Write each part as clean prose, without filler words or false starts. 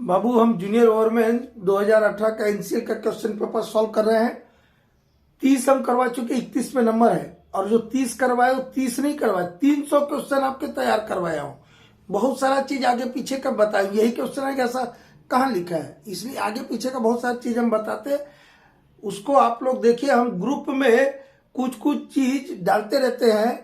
बाबू हम जूनियर ओवरमैन 2018 का एनसीएल का क्वेश्चन पेपर सॉल्व कर रहे हैं। 30 हम करवा चुके, 31 में नंबर है और जो 30 करवाए वो 30 नहीं करवाए, 300 क्वेश्चन आपके तैयार करवाया हूँ। बहुत सारा चीज आगे पीछे का बताए, यही क्वेश्चन है कि ऐसा कहाँ लिखा है, इसलिए आगे पीछे का बहुत सारी चीज हम बताते हैं। उसको आप लोग देखिए, हम ग्रुप में कुछ कुछ चीज डालते रहते हैं।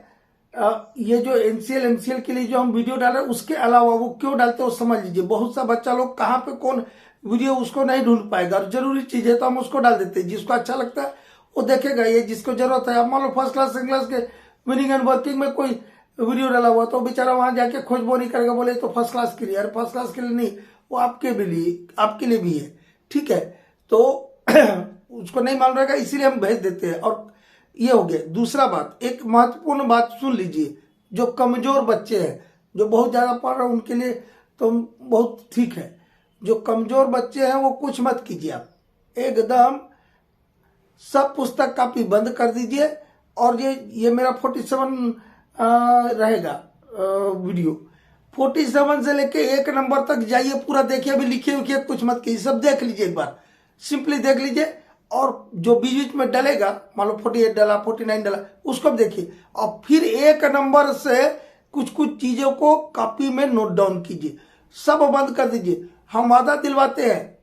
ये जो एनसीएल एमसीएल के लिए जो हम वीडियो डाल रहे हैं उसके अलावा वो क्यों डालते हैं वो समझ लीजिए। बहुत सा बच्चा लोग कहाँ पे कौन वीडियो उसको नहीं ढूंढ पाएगा और जरूरी चीज है तो हम उसको डाल देते हैं। जिसको अच्छा लगता है वो देखेगा, ये जिसको जरूरत है। अब मान लो फर्स्ट क्लास सेकंड क्लास के विनिंग एंड वर्किंग में कोई वीडियो डाला हुआ तो बेचारा वहां जाके खोजबो नहीं करेगा, बोले तो फर्स्ट क्लास के लिए। अरे फर्स्ट क्लास के लिए नहीं, वो आपके लिए भी है, ठीक है। तो उसको नहीं मालूम रहेगा, इसीलिए हम भेज देते हैं। और ये हो गया। दूसरा बात, एक महत्वपूर्ण बात सुन लीजिए। जो कमजोर बच्चे हैं, जो बहुत ज्यादा पढ़ रहे हैं उनके लिए तो बहुत ठीक है। जो कमजोर बच्चे हैं वो कुछ मत कीजिए, आप एकदम सब पुस्तक कॉपी बंद कर दीजिए। और ये मेरा 47 रहेगा वीडियो। 47 से लेके 1 नंबर तक जाइए, पूरा देखिए। अभी लिखिए उखिए कुछ मत कीजिए, सब देख लीजिए, एक बार सिंपली देख लीजिए। और जो बीच बीच में डलेगा, मान लो 48 डाला 49 डाला, उसको भी देखिए। और फिर 1 नंबर से कुछ कुछ चीजों को कॉपी में नोट डाउन कीजिए, सब बंद कर दीजिए। हम वादा दिलवाते हैं,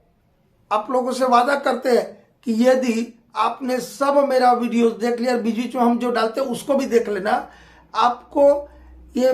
आप लोगों से वादा करते हैं कि यदि आपने सब मेरा वीडियो देख लिया, बीच बीच में हम जो डालते हैं उसको भी देख लेना। आपको ये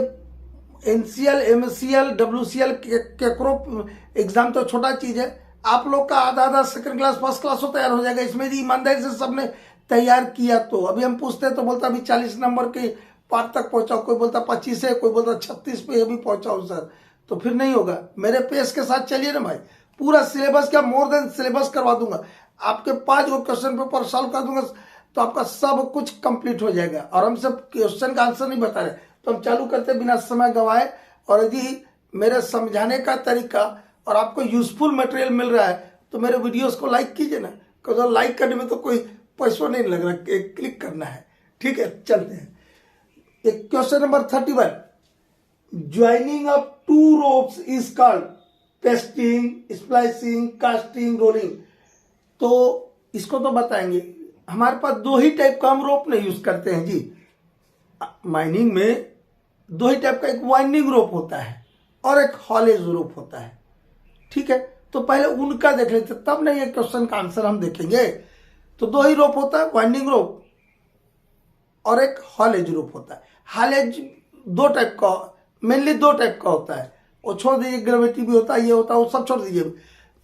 एनसीएल एमसीएल डब्ल्यूसीएल केकरो एग्जाम तो छोटा चीज है, आप लोग का आधा आधा सेकंड क्लास फर्स्ट क्लास हो तैयार हो जाएगा। इसमें यदि ईमानदारी से सबने तैयार किया तो। अभी हम पूछते हैं तो बोलता अभी 40 नंबर के पार्ट तक पहुंचाओ, कोई बोलता 25 है, कोई बोलता 36 पे अभी पहुंचाओ सर, तो फिर नहीं होगा। मेरे पेस के साथ चलिए ना भाई, पूरा सिलेबस का मोर देन सिलेबस करवा दूंगा, आपके 5 क्वेश्चन पेपर सॉल्व कर दूंगा, तो आपका सब कुछ कंप्लीट हो जाएगा। और हम सब क्वेश्चन का आंसर नहीं बता रहे, तो हम चालू करते बिना समय गंवाए। और यदि मेरे समझाने का तरीका और आपको यूजफुल मटेरियल मिल रहा है तो मेरे वीडियोस को लाइक कीजिए ना, क्योंकि लाइक करने में तो कोई पैसा नहीं लग रहा, क्लिक करना है, ठीक है। चलते हैं एक question number 31। Joining of 2 ropes is called pasting, splicing, casting, rolling. तो इसको तो बताएंगे। हमारे पास 2 ही टाइप का हम रोप नहीं यूज करते हैं जी। माइनिंग में 2 ही टाइप का, एक वाइंडिंग रोप होता है और एक हॉलेज रोप होता है, ठीक है। तो पहले उनका देख लेते, तब नहीं ये क्वेश्चन का आंसर हम देखेंगे। तो 2 ही रोप होता है, वाइंडिंग रोप और एक हॉलेज रोप होता है। हॉलेज 2 टाइप का, मेनली 2 टाइप का होता है। वो छोड़ दीजिए, ग्रेविटी भी होता है, ये होता है, वो सब छोड़ दीजिए।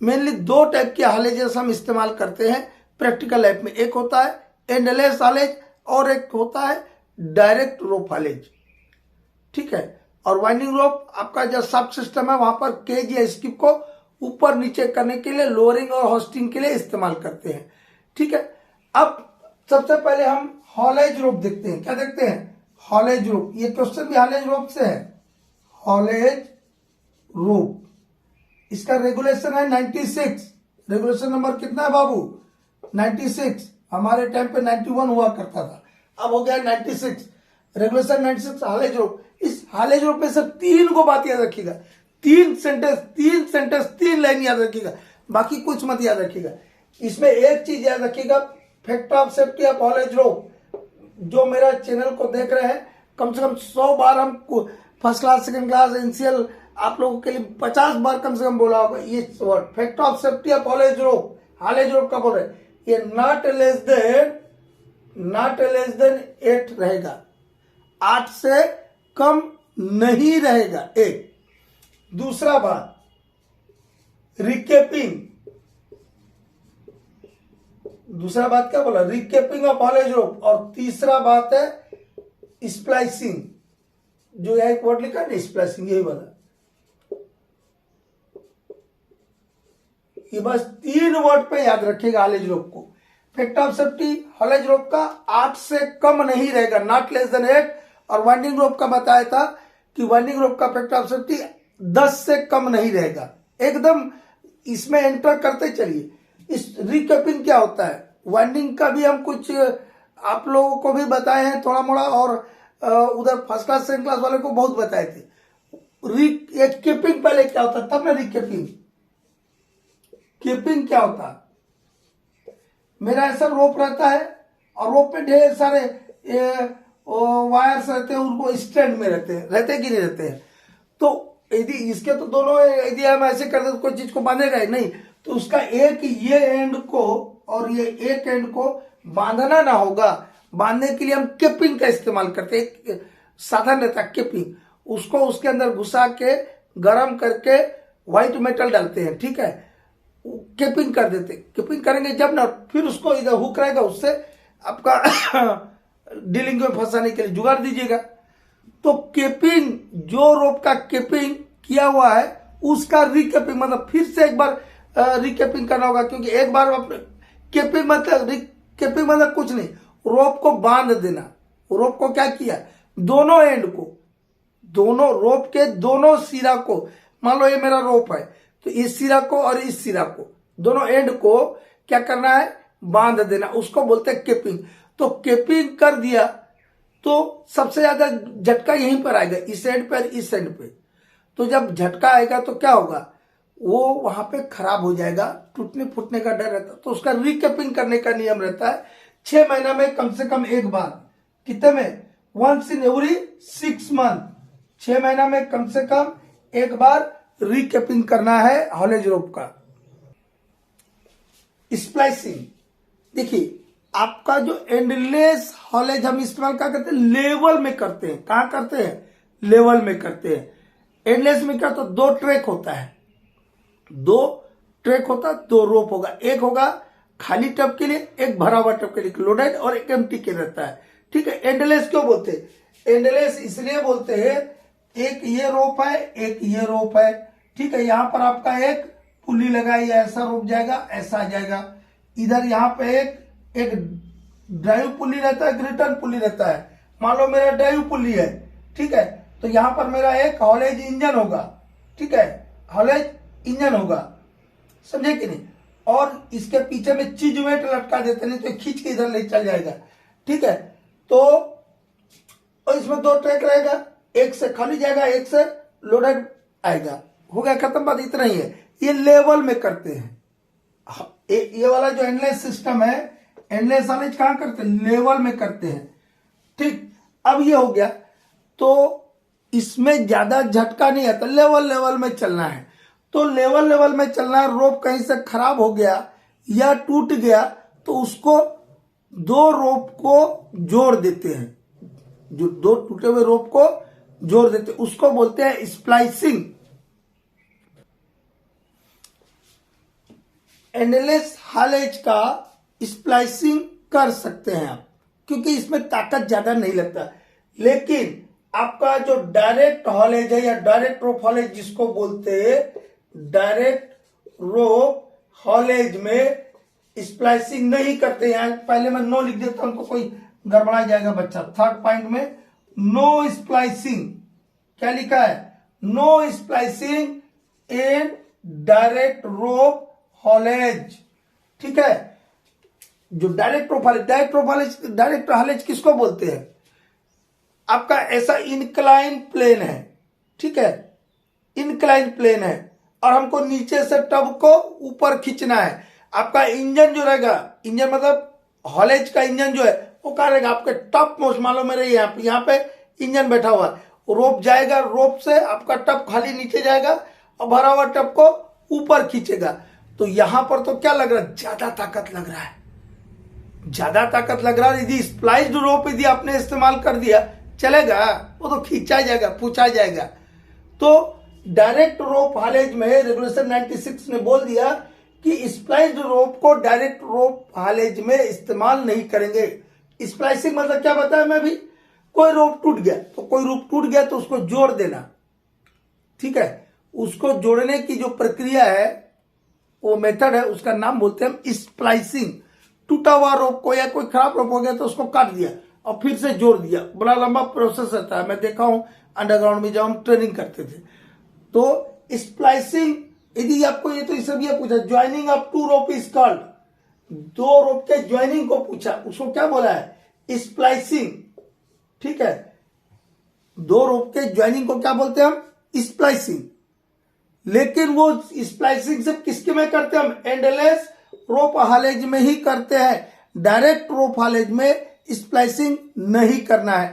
मेनली 2 टाइप के हॉलेजेस हम इस्तेमाल करते हैं प्रैक्टिकल लाइफ में। एक होता है एंडलेस हॉलेज और एक होता है डायरेक्ट रोप हॉलेज, ठीक है। और वाइंडिंग रोप आपका जो सब सिस्टम है वहां पर केज या स्किप को ऊपर नीचे करने के लिए, लोअरिंग और होस्टिंग के लिए इस्तेमाल करते हैं, ठीक है। अब सबसे पहले हम हॉलेज रोप देखते हैं। क्या देखते हैं? हॉलेज रोप। ये क्वेश्चन भी हॉलेज रोप से है। हॉलेज रोप, इसका रेगुलेशन है 96। रेगुलेशन नंबर कितना है बाबू? 96। हमारे टाइम पे 91 हुआ करता था, अब हो गया 96। रेगुलेशन 96 हॉलेज रोप। इस हॉलेज रोप में सिर्फ 3 को बात याद रखिएगा, 3 सेंटेंस 3 लाइन याद रखिएगा, बाकी कुछ मत याद रखिएगा। इसमें एक चीज याद रखिएगा, factor of safety of haulage rope. जो मेरा चैनल को देख रहे हैं, कम से कम 100 बार हम first class second class NCL आप लोगों के लिए 50 बार कम से कम बोला होगा ये word, factor of safety of haulage rope. Haulage rope का बोल रहे, ये नॉट लेस देन 8 रहेगा, 8 से कम नहीं रहेगा। एक दूसरा बात, रिकेपिंग। दूसरा बात क्या बोला? रिकेपिंग ऑफ हॉलेज रोप। और तीसरा बात है स्प्लाइसिंग, जो यह एक वर्ड लिखा है ना, स्प्लाइसिंग, यही वाला। ये बस 3 वर्ड पे याद रखिएगा हॉलेज रोप को। Factor of safety haulage rope का 8 से कम नहीं रहेगा, नॉट लेस देन 8। और वाइंडिंग रोप का बताया था कि वाइंडिंग रोप का फैक्टर ऑफ सेफ्टी 10 से कम नहीं रहेगा। एकदम इसमें एंटर करते चलिए। इस रिकैपिंग क्या होता है? वाइंडिंग का भी हम कुछ आप लोगों को भी बताए हैं थोड़ा मोड़ा, और उधर फर्स्ट क्लास सेकंड क्लास वाले को बहुत बताए थे। रिकैपिंग पहले क्या होता है, तब ना रिकैपिंग। केपिंग क्या होता है? मेरा ऐसा रोप रहता है और रोप पे ढेर सारे वायर्स रहते हैं, उनको स्टैंड में रहते कि नहीं रहते हैं? तो यदि इसके तो दोनों, यदि हम ऐसे कर दे तो कोई चीज को बांधेगा ही नहीं, तो उसका एक ये एंड को और ये एक एंड को बांधना ना होगा। बांधने के लिए हम केपिंग का इस्तेमाल करते हैं। एक साधन रहता है केपिंग, उसको उसके अंदर घुसा के गर्म करके व्हाइट मेटल डालते हैं, ठीक है, केपिंग कर देते। केपिंग करेंगे जब ना, फिर उसको इधर हुक रहेगा, उससे आपका डीलिंग में फंसाने के लिए जुगाड़ दीजिएगा। तो केपिंग, जो रोप का केपिंग किया हुआ है उसका रिकेपिंग, मतलब फिर से एक बार रिकेपिंग करना होगा, क्योंकि एक बार केपिंग मतलब रिकेपिंग मतलब कुछ नहीं, रोप को बांध देना। रोप को क्या किया, दोनों एंड को, दोनों रोप के दोनों सिरा को, मान लो ये मेरा रोप है, तो इस सिरा को और इस सिरा को, दोनों एंड को क्या करना है, बांध देना, उसको बोलते हैं केपिंग। तो केपिंग कर दिया तो सबसे ज्यादा झटका यहीं पर आएगा, इस एंड पर, इस एंड पे। तो जब झटका आएगा तो क्या होगा, वो वहां पे खराब हो जाएगा, टूटने फूटने का डर रहता है। तो उसका रिकेपिंग करने का नियम रहता है 6 महीना में कम से कम एक बार। कितने में, 1 in every 6 month, 6 महीना में कम से कम एक बार रिकेपिंग करना है हॉलेज रोप का। स्प्लाइसिंग, देखिए आपका जो एंडलेस हॉलेज हम इस्तेमाल क्या करते हैं, लेवल में करते हैं। कहां करते हैं, लेवल में करते हैं। एंडलेस में क्या, तो 2 ट्रैक होता है, 2 ट्रैक होता है, 2 रोप होगा, एक होगा खाली टब के लिए, एक भरा हुआ टब के लिए, लोडेड, और एक एम्प्टी के रहता है, ठीक है। एंडलेस क्यों बोलते हैं, एंडलेस इसलिए बोलते हैं, एक ये रोप है, एक ये रोप है, ठीक है। यहां पर आपका एक पुली लगाई, ऐसा रोप जाएगा, ऐसा आ जाएगा। इधर यहाँ पे एक ड्राइव पुली रहता है, एक रिटर्न पुली रहता है। मान लो मेरा ड्राइव पुली है, ठीक है, तो यहां पर मेरा एक हॉलेज इंजन होगा, ठीक है, हॉलेज इंजन होगा, समझे कि नहीं। और इसके पीछे में चीज वेट लटका देते, नहीं तो खींच के इधर ले चल जाएगा, ठीक है। तो और इसमें 2 ट्रैक रहेगा, एक से खाली जाएगा, एक से लोडेड आएगा, हो गया, खत्म, बात इतना ही है। ये लेवल में करते हैं। ये वाला जो एंडलेस सिस्टम है, एंडलेस हॉलेज कहां करते हैं, लेवल में करते हैं, ठीक। अब ये हो गया, तो इसमें ज्यादा झटका नहीं आता, लेवल में चलना है। तो लेवल में चलना है। रोप कहीं से खराब हो गया या टूट गया तो उसको 2 रोप को जोड़ देते हैं, जो 2 टूटे हुए रोप को जोड़ देते हैं, उसको बोलते हैं स्प्लाइसिंग। एंडलेस हॉलेज का स्प्लाइसिंग कर सकते हैं आप, क्योंकि इसमें ताकत ज्यादा नहीं लगता। लेकिन आपका जो डायरेक्ट हॉलेज है या डायरेक्ट रोप हॉलेज जिसको बोलते हैं, डायरेक्ट रोप हॉलेज में स्प्लाइसिंग नहीं करते हैं। पहले मैं नो लिख देता हूं, उनको कोई गड़बड़ा जाएगा बच्चा। 3rd पॉइंट में नो स्प्लाइसिंग, क्या लिखा है, no splicing in direct rope haulage, ठीक है। जो direct rope haulage, direct haulage किसको बोलते हैं, आपका ऐसा इनक्लाइन प्लेन है, ठीक है, इनक्लाइन प्लेन है, और हमको नीचे से टब को ऊपर खींचना है। आपका इंजन जो रहेगा, इंजन मतलब हॉलेज का इंजन जो है वो कहां रहेगा, आपके टॉप मोस्ट, मान लो मेरे यहाँ पे इंजन बैठा हुआ है, रोप जाएगा, रोप से आपका टब खाली नीचे जाएगा और भरा हुआ टब को ऊपर खींचेगा। तो यहां पर तो क्या लग रहा है, ज्यादा ताकत लग रहा है, ज्यादा ताकत लग रहा है। यदि स्प्लाइस्ड रोप यदि आपने इस्तेमाल कर दिया, चलेगा, वो तो खींचा जाएगा, पूछा जाएगा। तो डायरेक्ट रोप हॉलेज में रेगुलेशन 96 ने बोल दिया कि स्प्लाइस्ड रोप को डायरेक्ट रोप हॉलेज में इस्तेमाल नहीं करेंगे। स्प्लाइसिंग मतलब क्या बताया मैं अभी, कोई रोप टूट गया तो उसको जोड़ देना, ठीक है। उसको जोड़ने की जो प्रक्रिया है, वो मेथड है, उसका नाम बोलते हैं हम स्प्लाइसिंग। टूटा हुआ रोप को या कोई खराब रोप हो गया तो उसको काट दिया और फिर से जोड़ दिया, बड़ा लंबा प्रोसेस रहता है। मैं देखा हूं अंडरग्राउंड में जब हम ट्रेनिंग करते थे। तो स्प्लाइसिंग, यदि आपको ये तो इसे भी पूछा, joining of 2 rope is called, 2 रोप के ज्वाइनिंग को पूछा, उसको क्या बोला है, स्प्लाइसिंग, ठीक है। 2 रोप के ज्वाइनिंग को क्या बोलते हैं हम, स्प्लाइसिंग। लेकिन वो स्प्लाइसिंग सिर्फ किसके में करते हैं, हम एंडलेस रोप हालेज में ही करते हैं। डायरेक्ट रोप हालेज में स्प्लाइसिंग नहीं करना है।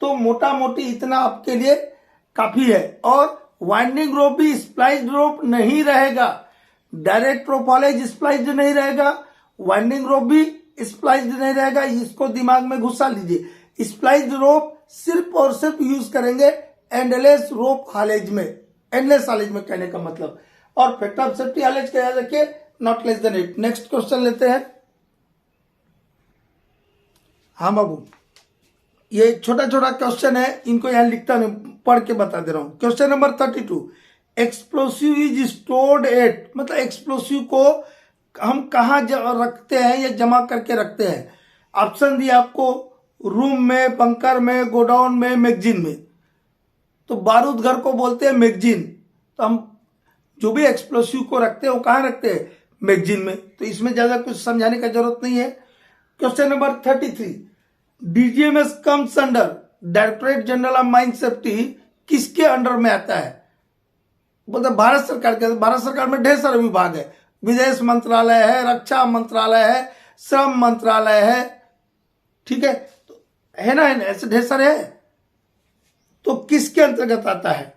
तो मोटा मोटी इतना आपके लिए काफी है। और वाइंडिंग रोप भी स्प्लाइस्ड रोप नहीं रहेगा, डायरेक्ट रोप हालेज स्प्लाइस्ड नहीं रहेगा, वाइंडिंग रोप भी स्प्लाइस्ड नहीं रहेगा। इसको दिमाग में घुसा लीजिए। स्प्लाइस्ड रोप सिर्फ और सिर्फ यूज करेंगे एंडलेस रोप हालेज में, एंडलेस हालेज में कहने का मतलब। और फैक्टर ऑफ सेफ्टी हालेज का याद रखिए, not less than 8। Next question लेते हैं। हाँ बाबू, ये छोटा छोटा क्वेश्चन है, इनको यहां लिखता नहीं, पढ़ के बता दे रहा हूं। Question number 32, explosive is stored at, मतलब एक्सप्लोसिव को हम कहां रखते हैं या जमा करके रखते हैं। ऑप्शन दिया आपको, रूम में, बंकर में, गोडाउन में, मैगजीन में। तो बारूद घर को बोलते हैं मैगजीन। तो हम जो भी एक्सप्लोसिव को रखते हैं वो कहां रखते हैं, मैगजीन में। तो इसमें ज्यादा कुछ समझाने का जरूरत नहीं है। Question number 33, DGMS comes under directorate general of mine safety, किसके अंडर में आता है, मतलब भारत सरकार के। भारत सरकार में ढेर सारे विभाग है, विदेश मंत्रालय है, रक्षा मंत्रालय है, श्रम मंत्रालय है, ठीक है, तो है ना, ऐसे ढेर सारे हैं। तो किसके अंतर्गत आता है,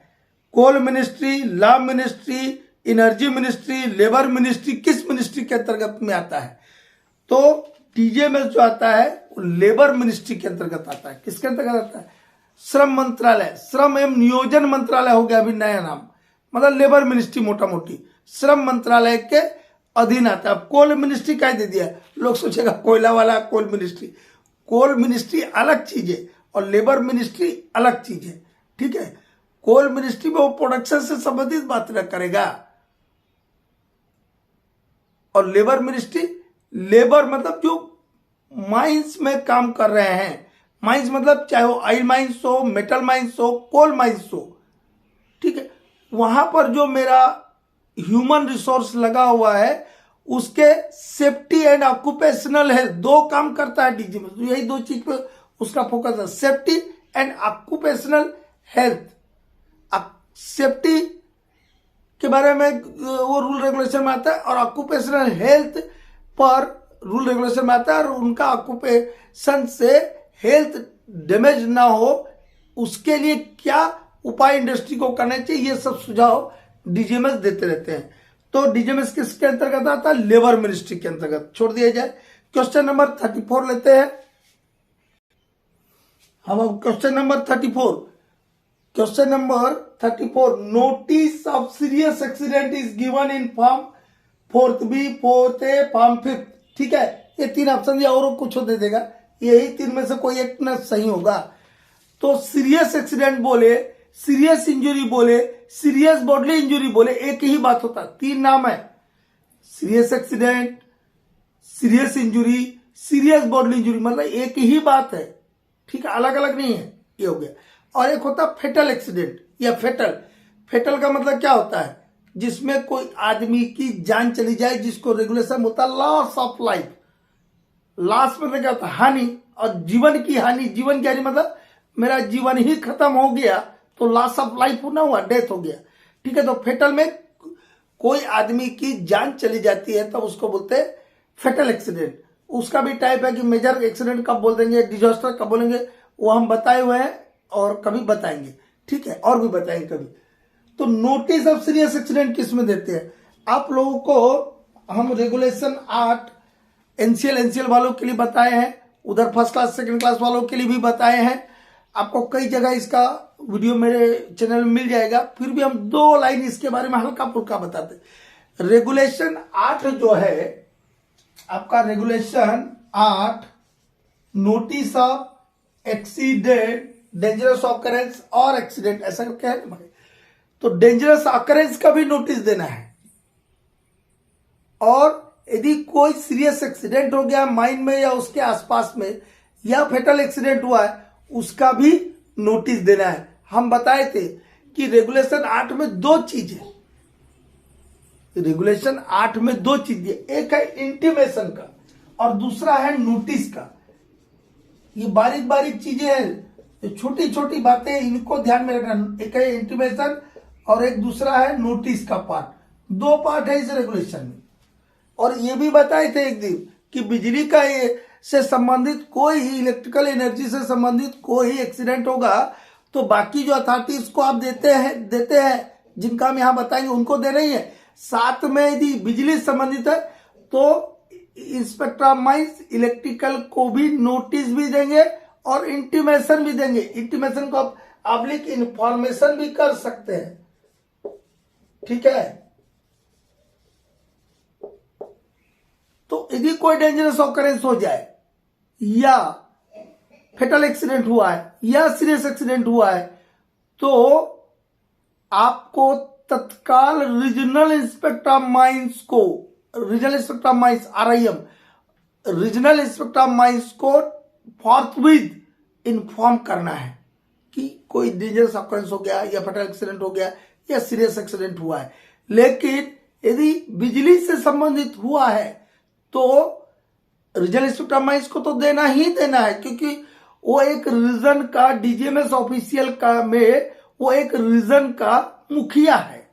coal ministry, law ministry, energy ministry, labour ministry, किस मिनिस्ट्री के अंतर्गत में आता है। तो डीजीएमएस जो आता है वो लेबर मिनिस्ट्री के अंतर्गत आता है। किसके अंतर्गत आता है, श्रम मंत्रालय, श्रम एवं नियोजन मंत्रालय हो गया अभी नया नाम, मतलब लेबर मिनिस्ट्री मोटा मोटी श्रम मंत्रालय के अधीन आता है। अब कोल मिनिस्ट्री क्या दे दिया, लोग सोचेगा कोयला वाला कोल मिनिस्ट्री। कोल मिनिस्ट्री अलग चीज है और लेबर मिनिस्ट्री अलग चीज है, ठीक है। कोल मिनिस्ट्री में वो प्रोडक्शन से संबंधित बात करेगा और लेबर मिनिस्ट्री, लेबर मतलब जो माइंस में काम कर रहे हैं। माइंस मतलब चाहे वो ऑयल माइंस हो, मेटल माइंस हो, कोल माइंस हो, ठीक है, वहां पर जो मेरा ह्यूमन रिसोर्स लगा हुआ है उसके सेफ्टी एंड ऑक्यूपेशनल हेल्थ, दो काम करता है डीजीएमएस। तो यही दो चीज पे उसका फोकस है, safety and occupational health. Safety के बारे में वो रूल रेगुलेशन में आता है और ऑक्यूपेशनल हेल्थ पर रूल रेगुलेशन में आता है। और उनका ऑक्यूपेशन से हेल्थ डैमेज ना हो उसके लिए क्या उपाय इंडस्ट्री को करना चाहिए, ये सब सुझाव डीजीएमएस देते रहते हैं। तो डीजीएमएस किसके अंतर्गत आता है, लेबर मिनिस्ट्री के अंतर्गत। छोड़ दिया जाए। क्वेश्चन नंबर 34 लेते हैं हम। अब question number 34, question number 34, notice of serious accident is given in form 4B, 4A, form 5, ठीक है। ये तीन ऑप्शन दिया और कुछ दे देगा, यही तीन में से कोई एक ना सही होगा। तो सीरियस एक्सीडेंट बोले, सीरियस इंजरी बोले, सीरियस बॉडली इंजरी बोले, एक ही बात होता है। तीन नाम है, serious accident, serious injury, serious bodily injury, मतलब एक ही बात है, ठीक है, अलग अलग नहीं है। ये हो गया। और एक होता है फेटल एक्सीडेंट या फेटल। फेटल का मतलब क्या होता है, जिसमें कोई आदमी की जान चली जाए, जिसको रेगुलेशन होता है लॉस ऑफ लाइफ। लॉस मतलब क्या होता है, हानि, और जीवन की हानि। जीवन की हानि मतलब मेरा जीवन ही खत्म हो गया, तो लॉस ऑफ लाइफ ना हुआ, डेथ हो गया, ठीक है। तो फेटल में कोई आदमी की जान चली जाती है तो उसको बोलते हैं फेटल एक्सीडेंट। उसका भी टाइप है कि मेजर एक्सीडेंट कब बोल देंगे, डिजास्टर कब बोलेंगे, वो हम बताए हुए हैं और कभी बताएंगे, ठीक है, और भी बताएंगे कभी। तो नोटिस ऑफ सीरियस एक्सीडेंट किस में देते हैं, आप लोगों को हम रेगुलेशन 8 एनसीएल वालों के लिए बताए हैं, उधर फर्स्ट क्लास सेकंड क्लास वालों के लिए भी बताए हैं। आपको कई जगह इसका वीडियो मेरे चैनल में मिल जाएगा। फिर भी हम 2 लाइन इसके बारे में हल्का फुल्का बताते हैं। रेगुलेशन 8 जो है आपका, regulation 8 notice of accident, dangerous occurrence और एक्सीडेंट, ऐसा क्या है। तो डेंजरस ऑकरेंस का भी नोटिस देना है, और यदि कोई सीरियस एक्सीडेंट हो गया माइन में या उसके आसपास में, या फेटल एक्सीडेंट हुआ है, उसका भी नोटिस देना है। हम बताए थे कि रेगुलेशन 8 में 2 चीज है, रेगुलेशन 8 में 2 चीज है, एक है इंटीमेशन का और दूसरा है नोटिस का। ये बारीक बारीक चीजें हैं, छोटी छोटी बातें, इनको ध्यान में रखना। एक है इंटीमेशन और एक दूसरा है नोटिस का पार्ट। दो पार्ट है इस रेगुलेशन में। और ये भी बताए थे एक दिन कि बिजली का से संबंधित कोई ही इलेक्ट्रिकल एनर्जी से संबंधित कोई एक्सीडेंट होगा तो बाकी जो अथॉरिटीज को आप देते हैं जिनका हम यहां बताएंगे उनको दे रही है। साथ में यदि बिजली संबंधित है तो इंस्पेक्टर ऑफ माइंस इलेक्ट्रिकल को भी नोटिस भी देंगे और इंटीमेशन भी देंगे। इंटीमेशन को आप पब्लिक इंफॉर्मेशन भी कर सकते हैं, ठीक है। तो यदि कोई डेंजरस ऑकरेंस हो जाए या फेटल एक्सीडेंट हुआ है या सीरियस एक्सीडेंट हुआ है तो आपको तत्काल रीजनल इंस्पेक्टर ऑफ माइंस को, regional inspector of mines RIM, regional inspector of mines को फॉरथविथ इन्फॉर्म करना है कि कोई डेंजरस ऑकरेंस हो गया या फेटल एक्सीडेंट हो गया या सीरियस एक्सीडेंट हुआ है। लेकिन यदि बिजली से संबंधित हुआ है तो रीजनल इंस्पेक्टर ऑफ माइंस को तो देना ही देना है, क्योंकि वो एक रीजन का DGMS ऑफिशियल का में वो एक रीजन का मुखिया है।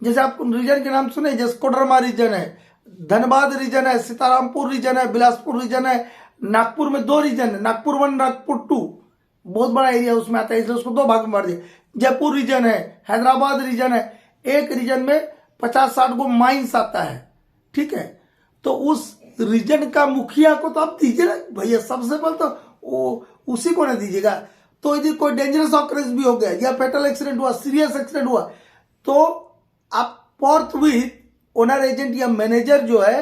जैसे आप रीजन के नाम सुने, जैसे कोडरमा रीजन है, धनबाद रीजन है, सीतारामपुर रीजन है, बिलासपुर रीजन है, नागपुर में 2 रीजन है, नागपुर 1, नागपुर 2, बहुत बड़ा एरिया उसमें आता है इसलिए उसको 2 भाग में बांट दिया। जयपुर रीजन है, हैदराबाद रीजन है, एक रीजन में 50-60 गो माइंस आता है, ठीक है। तो उस रीजन का मुखिया को तो आप दीजिए ना भैया, सबसे पहले तो वो उसी को ना दीजिएगा। तो यदि कोई डेंजरस ऑकरेंस भी हो गया या फेटल एक्सीडेंट हुआ, सीरियस एक्सीडेंट हुआ तो आप फॉरथविथ ओनर एजेंट या मैनेजर जो है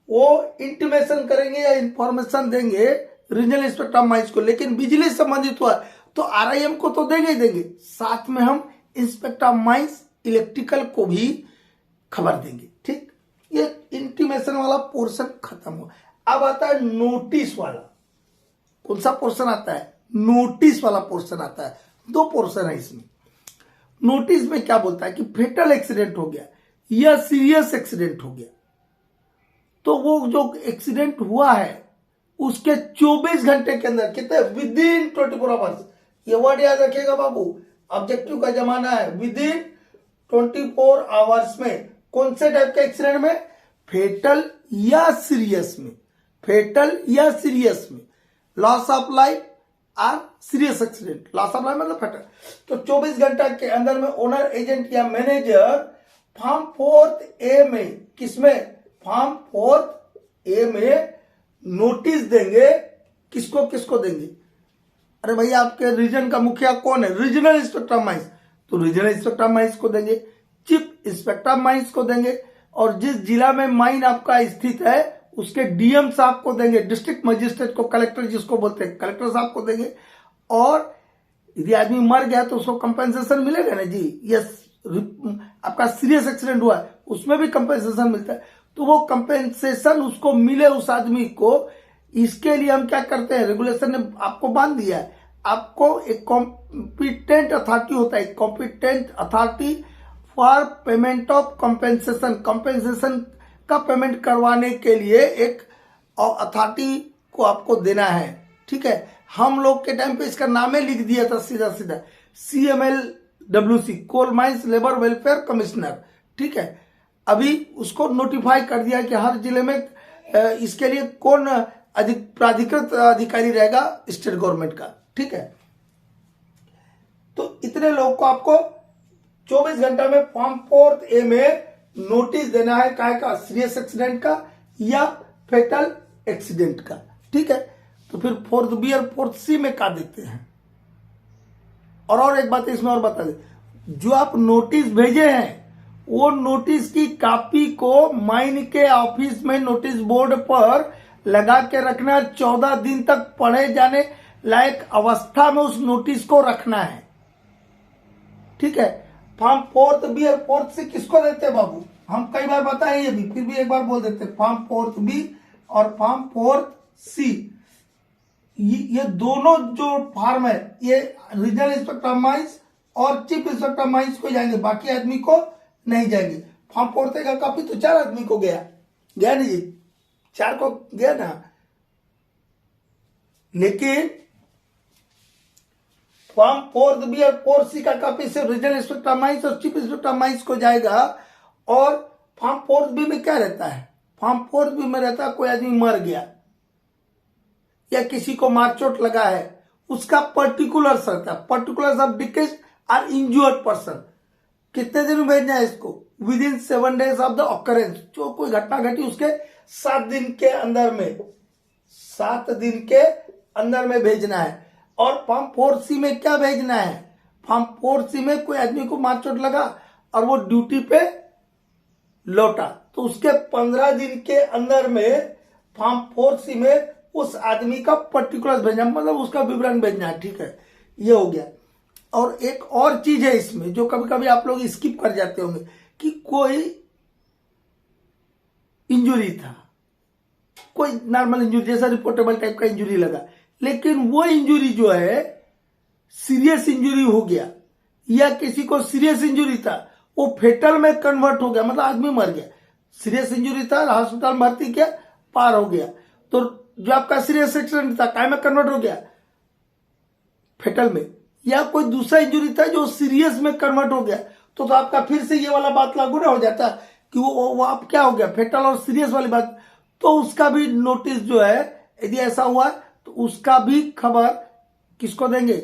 वो इंटीमेशन करेंगे या इंफॉर्मेशन देंगे रीजनल इंस्पेक्टर ऑफ माइंस को। लेकिन बिजली संबंधित हुआ तो RIM को तो देंगे ही देंगे, साथ में हम इंस्पेक्टर ऑफ माइंस इलेक्ट्रिकल को भी खबर देंगे, ठीक। ये इंटीमेशन वाला पोर्शन खत्म हुआ। अब आता है नोटिस वाला। कौन सा पोर्शन आता है? नोटिस वाला पोर्शन आता है। 2 पोर्शन है इसमें। नोटिस में क्या बोलता है कि फेटल एक्सीडेंट हो गया या सीरियस एक्सीडेंट हो गया तो वो जो एक्सीडेंट हुआ है उसके 24 घंटे के अंदर, कितने, विदिन 24 आवर्स, ये वर्ड याद रखिएगा बाबू, ऑब्जेक्टिव का जमाना है, विदिन 24 आवर्स में। कौन से टाइप के एक्सीडेंट में? फेटल या सीरियस में, फेटल या सीरियस में, लॉस ऑफ लाइफ और serious accident. Loss of life मतलब फेटल। तो 24 घंटा के अंदर में ओनर एजेंट या मैनेजर फॉर्म 4A में, किसमें? फॉर्म 4A में नोटिस देंगे। किसको किसको देंगे? अरे भैया आपके रीजन का मुखिया कौन है? रीजनल इंस्पेक्टर ऑफ माइंस, तो रीजनल इंस्पेक्टर ऑफ माइंस को देंगे, चीफ इंस्पेक्टर ऑफ माइंस को देंगे, और जिस जिला में माइन आपका स्थित है उसके DM साहब को देंगे, डिस्ट्रिक्ट मजिस्ट्रेट को, कलेक्टर जिसको बोलते हैं, कलेक्टर साहब को देंगे। और यदि आदमी मर गया तो उसको कंपेंसेशन मिलेगा ना जी। यस, आपका सीरियस एक्सीडेंट हुआ है उसमें भी कंपेंसेशन मिलता है, तो वो कंपेंसेशन उसको मिले उस आदमी को। इसके लिए हम क्या करते हैं, रेगुलेशन ने आपको बांध दिया है, आपको एक कॉम्पिटेंट अथॉरिटी होता है, competent authority for payment of compensation. Compensation का पेमेंट करवाने के लिए एक अथॉरिटी को आपको देना है, ठीक है। हम लोग के टाइम पे इसका नाम ही लिख दिया था सीधा सीधा, CMLWC, coal mines labour welfare commissioner, ठीक है। अभी उसको नोटिफाई कर दिया कि हर जिले में इसके लिए कौन प्राधिकृत अधिकारी रहेगा स्टेट गवर्नमेंट का, ठीक है। तो इतने लोग को आपको 24 घंटा में फॉर्म 4A में नोटिस देना है, काय का? सीरियस एक्सीडेंट का या फेटल एक्सीडेंट का, ठीक है। तो फिर 4B और 4C में क्या देते हैं? और एक बात इसमें और बता दें, जो आप नोटिस भेजे हैं वो नोटिस की कॉपी को माइन के ऑफिस में नोटिस बोर्ड पर लगा के रखना, 14 दिन तक पढ़े जाने लायक अवस्था में उस नोटिस को रखना है, ठीक है। फॉर्म 4B और 4C किसको देते हैं बाबू? हम कई बार बताएं, ये भी फिर भी एक बार बोल देते हैं, फॉर्म 4B और फॉर्म 4C, ये दोनों जो फॉर्म है ये रीजनल इंस्पेक्टर ऑफ माइंस और चीफ इंस्पेक्टर ऑफ माइंस को जाएंगे, बाकी आदमी को नहीं जाएंगे। फॉर्म 4A का कॉपी तो 4 आदमी को गया नहीं जी, 4 को गया ना। लेकिन फॉर्म 4B और 4C का कॉपी सिर्फ रीजनल इंस्पेक्टर ऑफ माइंस और चीफ इंस्पेक्टर ऑफ माइंस को जाएगा। और फॉर्म 4B में क्या रहता है? फॉर्म 4B में रहता है कोई आदमी मर गया या किसी को मारचोट लगा है, उसका पर्टिकुलर्स रहता है, पर्टिकुलर्स ऑफ डिकेज आर इंज्यूर्ड पर्सन। कितने दिन में भेजना है इसको? Within 7 days of the occurrence. जो कोई घटना घटी उसके 7 दिन के अंदर में, 7 दिन के अंदर में भेजना है। और फॉर्म 4C में क्या भेजना है? फॉर्म 4C में कोई आदमी को मारचोट लगा और वो ड्यूटी पे लौटा, तो उसके 15 दिन के अंदर में फॉर्म 4C में उस आदमी का पर्टिकुलर भेजना, मतलब उसका विवरण भेजना है। ठीक है, ये हो गया। और एक और चीज है इसमें जो कभी कभी आप लोग स्किप कर जाते होंगे कि कोई इंजुरी था, कोई नॉर्मल इंजुरी जैसा रिपोर्टेबल टाइप का इंजुरी लगा, लेकिन वो इंजुरी जो है सीरियस इंजुरी हो गया या किसी को सीरियस इंजुरी था वो फेटल में कन्वर्ट हो गया, मतलब आदमी मर गया। सीरियस इंजुरी था, हॉस्पिटल में भर्ती किया, पार हो गया, तो जो आपका सीरियस एक्सीडेंट था काय में कन्वर्ट हो गया? फेटल में। या कोई दूसरा इंजुरी था जो सीरियस में कन्वर्ट हो गया, तो आपका फिर से ये वाला बात लागू ना हो जाता कि वो आप क्या हो गया, फेटल और सीरियस वाली बात। तो उसका भी नोटिस जो है, यदि ऐसा हुआ तो उसका भी खबर किसको देंगे?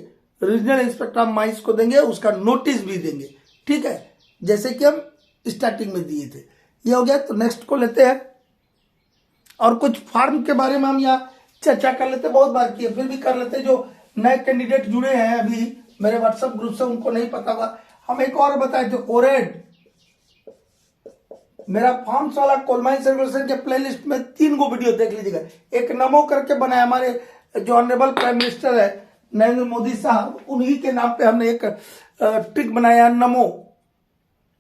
रीजनल इंस्पेक्टर ऑफ माइंस को देंगे, उसका नोटिस भी देंगे। ठीक है, जैसे कि हम स्टार्टिंग में दिए थे। ये हो गया, तो नेक्स्ट को लेते हैं और कुछ फॉर्म के बारे में हम यहाँ चर्चा कर लेते, बहुत बार किए, फिर भी कर लेते। जो नए कैंडिडेट जुड़े हैं अभी मेरे व्हाट्सएप ग्रुप से, उनको नहीं पता होगा। हम एक और बताए थे, ओरेड, मेरा फॉर्म्स वाला कोल माइंस रेगुलेशन के प्लेलिस्ट में 3 गो वीडियो देख लीजिएगा। एक नमो करके बनाया, हमारे जो ऑनरेबल प्राइम मिनिस्टर है नरेंद्र मोदी साहब, उन्हीं के नाम पे हमने एक ट्रिक बनाया नमो।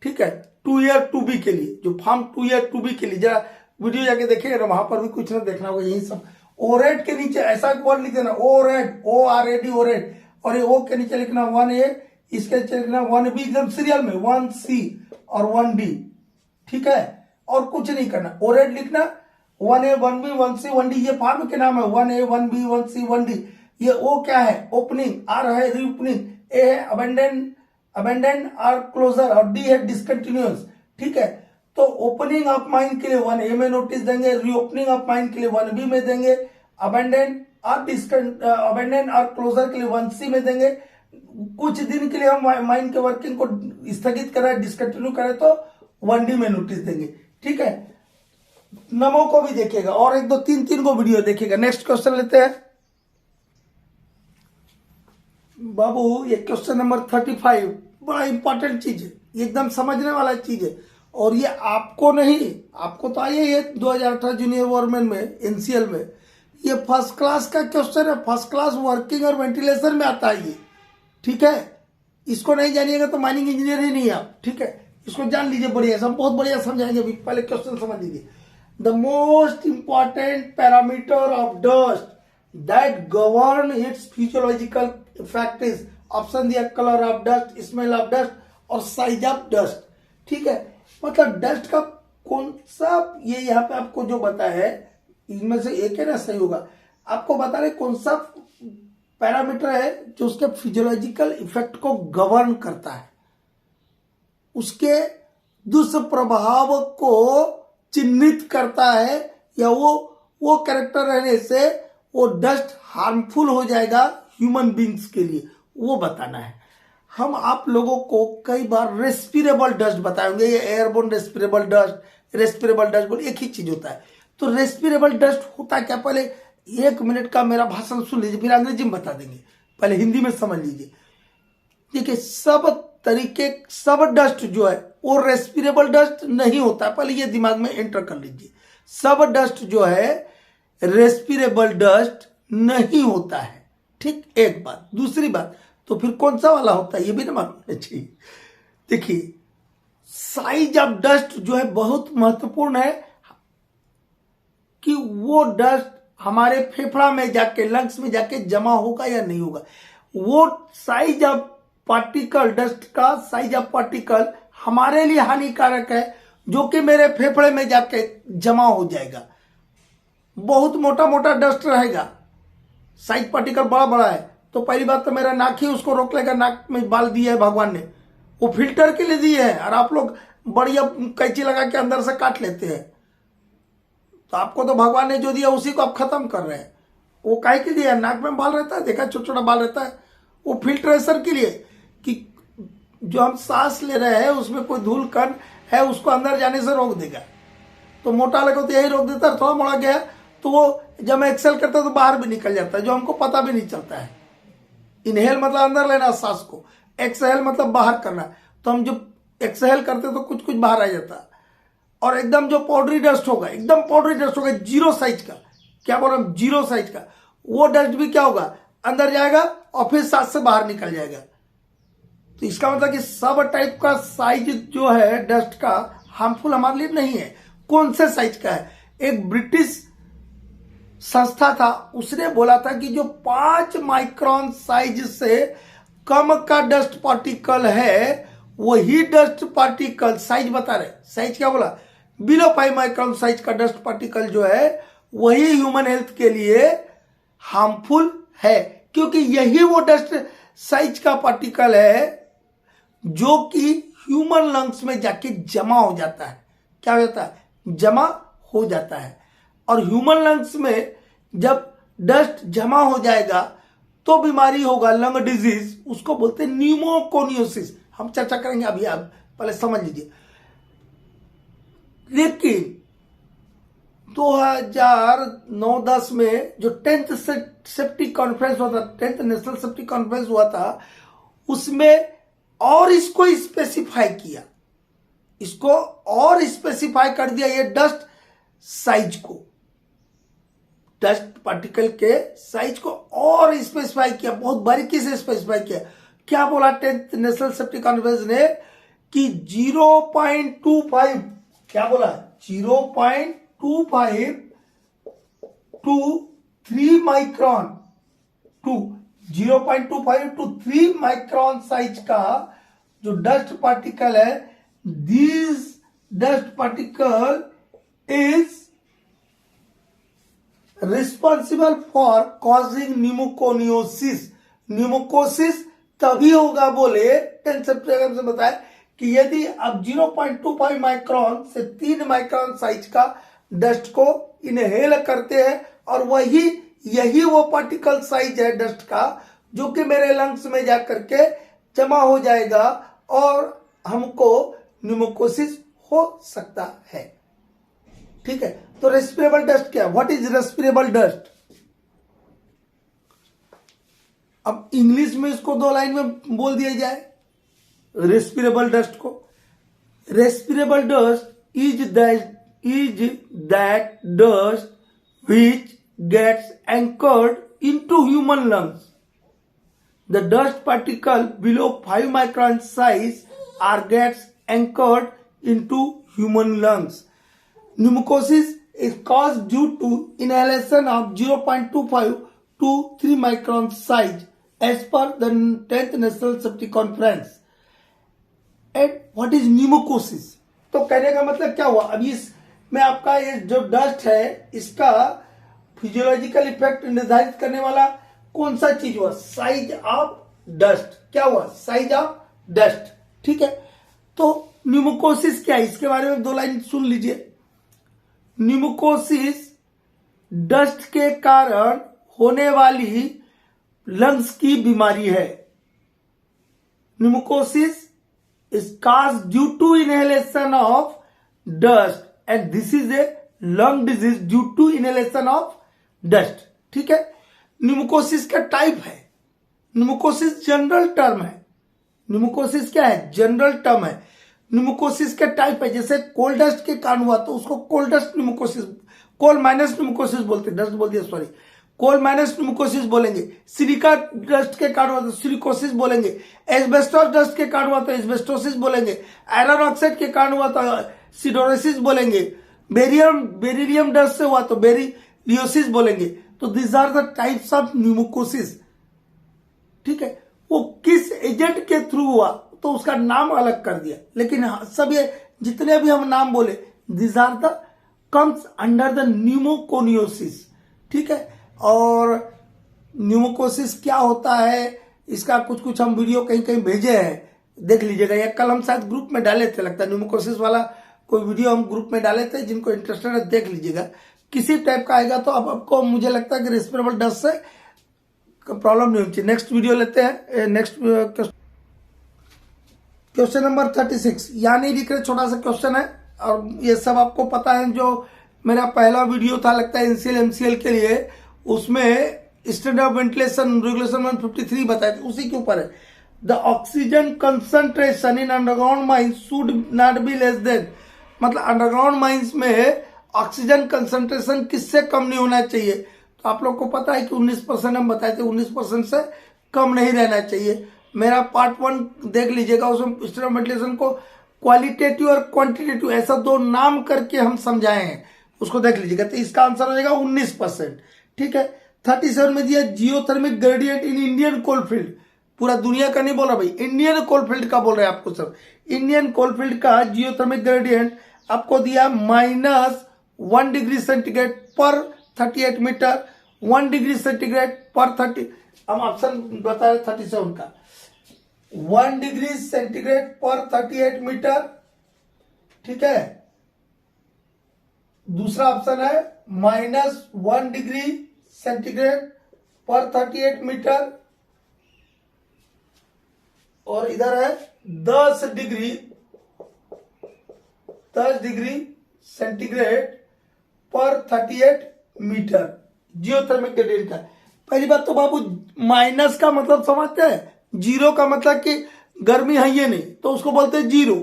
ठीक है, 2 ईयर 2B के लिए, जो फॉर्म 2 ईयर 2B के लिए, जरा वीडियो जाके देखेंगे ना, वहां पर भी कुछ ना देखना होगा, यही सब। ओरेड के नीचे ऐसा वर्ड लिख देना, ओरेड, ORAD, ओरेड, और ये ओ के नीचे लिखना 1A, इसके नीचे लिखना 1B, एकदम सीरियल में 1C और 1D। ठीक है, और कुछ नहीं करना, ओरेड लिखना, 1A 1B 1C 1D, ये फॉर्म के नाम है, 1A 1B 1C 1D। ये ओ क्या है? ओपनिंग, आर है रीओपनिंग, ए है अबेंडन और क्लोजर, और डी है डिसकंटिन्यूअस। ठीक है, तो ओपनिंग ऑफ माइन के लिए 1A में नोटिस देंगे, रीओपनिंग ऑफ माइन के लिए 1B में देंगे, अबेंडन और क्लोजर के लिए 1C में देंगे। कुछ दिन के लिए हम माइन के वर्किंग को स्थगित करें, डिसकंटिन्यू करें तो 1D में नोटिस देंगे। ठीक है, नमो को भी देखेगा और 1 2 3 3 को वीडियो देखेगा। नेक्स्ट क्वेश्चन लेते हैं बाबू, ये क्वेश्चन नंबर 35, बड़ा इंपॉर्टेंट चीज है, एकदम समझने वाला चीज है। और ये आपको नहीं, आपको तो आइए ये 2018 जूनियर वॉरमैन में NCL में ये फर्स्ट क्लास का क्वेश्चन है, फर्स्ट क्लास वर्किंग और वेंटिलेशन में आता है ये। ठीक है, इसको नहीं जानिएगा तो माइनिंग इंजीनियर ही नहीं आप। ठीक है, इसको जान लीजिए, बढ़िया, हम बहुत बढ़िया समझाएंगे। अभी पहले क्वेश्चन समझ लीजिए। The most important parameter of dust that govern its physiological effect is, option दिया colour of dust, smell of dust और साइज ऑफ डस्ट। ठीक है, मतलब डस्ट का कौन सा, ये यहाँ पे आपको जो बताया है इनमें से एक है ना, सही होगा। आपको बता रहे कौन सा पैरामीटर है जो उसके फिजियोलॉजिकल इफेक्ट को गवर्न करता है, उसके दुष्प्रभाव को चिन्हित करता है, या वो कैरेक्टर रहने से वो डस्ट हार्मफुल हो जाएगा ह्यूमन बींग्स के लिए, वो बताना है। हम आप लोगों को कई बार रेस्पिरेबल डस्ट बताएंगे, ये एयरबोर्न रेस्पिरेबल डस्ट बोल एक ही चीज होता है। तो रेस्पिरेबल डस्ट होता क्या, पहले 1 मिनट का मेरा भाषण सुन लीजिए, फिर अंग्रेजी में बता देंगे, पहले हिंदी में समझ लीजिए। देखिए, सब डस्ट जो है वो रेस्पिरेबल डस्ट नहीं होता है, पहले ये दिमाग में एंटर कर लीजिए। सब डस्ट जो है रेस्पिरेबल डस्ट नहीं होता है। ठीक, एक बात। दूसरी बात, तो फिर कौन सा वाला होता है ये भी ना मालूम चाहिए। देखिए, साइज ऑफ डस्ट जो है बहुत महत्वपूर्ण है कि वो डस्ट हमारे फेफड़ा में जाके, लंग्स में जाके जमा होगा या नहीं होगा। वो साइज ऑफ पार्टिकल, डस्ट का साइज ऑफ पार्टिकल हमारे लिए हानिकारक है, जो कि मेरे फेफड़े में जाके जमा हो जाएगा। बहुत मोटा मोटा डस्ट रहेगा, साइज पार्टिकल बड़ा बड़ा है, तो पहली बात तो मेरा नाक ही उसको रोक लेगा, नाक में बाल दिए है भगवान ने, वो फिल्टर के लिए दिए हैं, और आप लोग बढ़िया कैंची लगा के अंदर से काट लेते हैं। तो आपको तो भगवान ने जो दिया उसी को आप खत्म कर रहे हैं। वो काहे के लिए? नाक में बाल रहता है, देखा छोटा छोटा बाल रहता है, वो फिल्ट्रेशन के लिए कि जो हम सांस ले रहे हैं उसमें कोई धूल कण है उसको अंदर जाने से रोक देगा। तो मोटा लगा तो यही रोक देता है, थोड़ा मोड़ा गया तो वो जब मैं एक्सेल करता है तो बाहर भी निकल जाता है, जो हमको पता भी नहीं चलता है। इनहेल मतलब अंदर लेना सांस को, एक्सहेल मतलब बाहर करना। तो हम जब एक्सहेल करते तो कुछ कुछ बाहर आ जाता है। और एकदम जो पाउडरी डस्ट होगा, एकदम पाउडरी डस्ट होगा, जीरो साइज का, क्या बोल रहा हूं, जीरो साइज का, वो डस्ट भी क्या होगा, अंदर जाएगा और फिर सांस से बाहर निकल जाएगा। तो इसका मतलब कि सब टाइप का साइज जो है डस्ट का हार्मफुल हमारे लिए नहीं है। कौन से साइज का है? एक ब्रिटिश संस्था था, उसने बोला था कि जो 5 माइक्रोन साइज से कम का डस्ट पार्टिकल है, वही डस्ट पार्टिकल, साइज बता रहे, साइज क्या बोला, बिलो 5 माइक्रोन साइज का डस्ट पार्टिकल जो है वही ह्यूमन हेल्थ के लिए हार्मफुल है, क्योंकि यही वो डस्ट साइज का पार्टिकल है जो कि ह्यूमन लंग्स में जाके जमा हो जाता है। क्या हो जाता है? जमा हो जाता है। और ह्यूमन लंग्स में जब डस्ट जमा हो जाएगा तो बीमारी होगा, लंग डिजीज, उसको बोलते हैं न्यूमोकोनियोसिस। हम चर्चा करेंगे अभी, आप पहले समझ लीजिए। लेकिन 2009-10 में जो 10th सेफ्टी कॉन्फ्रेंस हुआ था, 10th नेशनल सेफ्टी कॉन्फ्रेंस हुआ था, उसमें और इसको स्पेसिफाई किया, इसको और स्पेसिफाई कर दिया, ये डस्ट साइज को, डस्ट पार्टिकल के साइज को और स्पेसिफाई किया, बहुत बारीकी से स्पेसिफाई किया। क्या बोला 10th नेशनल सेफ्टी कॉन्फ्रेंस ने कि 0.25, क्या बोला, 0.25 to 3 micron, to 0.25 to 3 micron size का जो डस्ट पार्टिकल है, this dust particle is responsible for causing pneumoconiosis. Pneumoconiosis तभी होगा बोले 10 सेप्टेम्बर से बताया कि यदि आप 0.25 माइक्रोन से 3 माइक्रोन साइज का डस्ट को इनहेल करते हैं, और यही वो पार्टिकल साइज है डस्ट का जो कि मेरे लंग्स में जाकर के जमा हो जाएगा और हमको न्यूमोकोसिस हो सकता है। ठीक है, तो रेस्पिरेबल डस्ट क्या है? What is respirable dust? अब इंग्लिश में इसको 2 लाइन में बोल दिया जाए रेस्पिरेबल डस्ट को। Respirable dust is that dust which gets anchored into human lungs. The dust particle below 5 micron size are gets anchored into human lungs. Pneumococcus is caused due to inhalation of 0.25 to 3 micron size as per the 10th National Safety Conference. And what is pneumococcus? तो कहने का मतलब क्या हुआ? अभी इसमें आपका ये जो डस्ट है इसका फिजियोलॉजिकल इफेक्ट निर्धारित करने वाला कौन सा चीज हुआ? Size of dust. क्या हुआ? Size of dust. ठीक है, तो न्यूमोकोसिस क्या है इसके बारे में 2 लाइन सुन लीजिए। न्यूमोकोसिस डस्ट के कारण होने वाली लंग्स की बीमारी है। न्यूमोकोसिस is caused due to inhalation of dust and this is a lung disease due to inhalation of dust। ठीक है, न्यूमोकोसिस का टाइप है। न्यूमोकोसिस जनरल टर्म है। न्यूमोकोसिस क्या है? जनरल टर्म है। न्यूमोकोसिस का टाइप है, जैसे कोल डस्ट के कारण हुआ तो उसको कोल डस्ट न्यूमोकोसिस, कोल माइनस न्यूमोकोसिस बोलते, डस्ट बोल दिया सॉरी, कोल माइनस न्यूमोकोसिस बोलेंगे। सिलिका डस्ट के कारण हुआ तो सिलिकोसिस बोलेंगे। एस्बेस्टोस डस्ट के कारण हुआ तो एस्बेस्टोसिस बोलेंगे। आयरन ऑक्साइड के कारण हुआ तो सिडोरेसिस बोलेंगे। बेरिलियम डस्ट से हुआ तो बेरिलियोसिस बोलेंगे। तो this are the types of pneumoconiosis. ठीक है, वो किस एजेंट के थ्रू हुआ तो उसका नाम अलग कर दिया, लेकिन सब ये जितने भी हम नाम बोले this are the comes under the pneumoconiosis. ठीक है, और न्यूमोकोसिस क्या होता है, इसका कुछ कुछ हम वीडियो कहीं कहीं भेजे हैं, देख लीजिएगा। या कल हम शायद ग्रुप में डाले थे, लगता है न्यूमोकोसिस वाला कोई वीडियो हम ग्रुप में डाले थे, जिनको इंटरेस्टेड है देख लीजिएगा। किसी टाइप का आएगा तो अब आपको मुझे लगता है कि रेस्पिरेबल डस्ट से प्रॉब्लम नहीं होनी चाहिए। नेक्स्ट वीडियो लेते हैं। नेक्स्ट क्वेश्चन नंबर 36, यानी लिख रहे, छोटा सा क्वेश्चन है और ये सब आपको पता है। जो मेरा पहला वीडियो था लगता है एनसीएल एमसीएल के लिए, उसमें स्टैंडर्ड वेंटिलेशन रेगुलेशन 153 बताए थे, उसी के ऊपर है। The oxygen concentration in underground mines should not be less than, मतलब अंडरग्राउंड माइंस में ऑक्सीजन कंसंट्रेशन किससे कम नहीं होना चाहिए। तो आप लोग को पता है कि 19% हम बताए थे, 19% से कम नहीं रहना चाहिए। मेरा पार्ट 1 देख लीजिएगा, उसमें स्टैंडर्ड वेंटिलेशन को क्वालिटेटिव और क्वांटिटेटिव ऐसा दो नाम करके हम समझाए हैं, उसको देख लीजिएगा। तो इसका आंसर हो जाएगा 19%। ठीक है। 37 में दिया जियोथर्मिक ग्रेडियंट इन इंडियन कोलफील्ड, पूरा दुनिया का नहीं बोल रहा भाई, इंडियन कोलफील्ड का बोल रहे हैं आपको सब। इंडियन कोलफील्ड का जियोथर्मिक ग्रेडियंट आपको दिया -1 डिग्री सेंटीग्रेड पर 38 मीटर, 1 डिग्री सेंटीग्रेड पर 30, हम ऑप्शन बता रहे 37 का, 1 डिग्री सेंटीग्रेड पर 38 मीटर। ठीक है। दूसरा ऑप्शन है -1 डिग्री सेंटीग्रेड पर 38 मीटर, और इधर है 10 डिग्री सेंटीग्रेड पर 38 मीटर जियोथर्मिक ग्रेडियंट का। पहली बात तो बाबू माइनस का मतलब समझते हैं, जीरो का मतलब कि गर्मी है ये नहीं तो उसको बोलते हैं जीरो,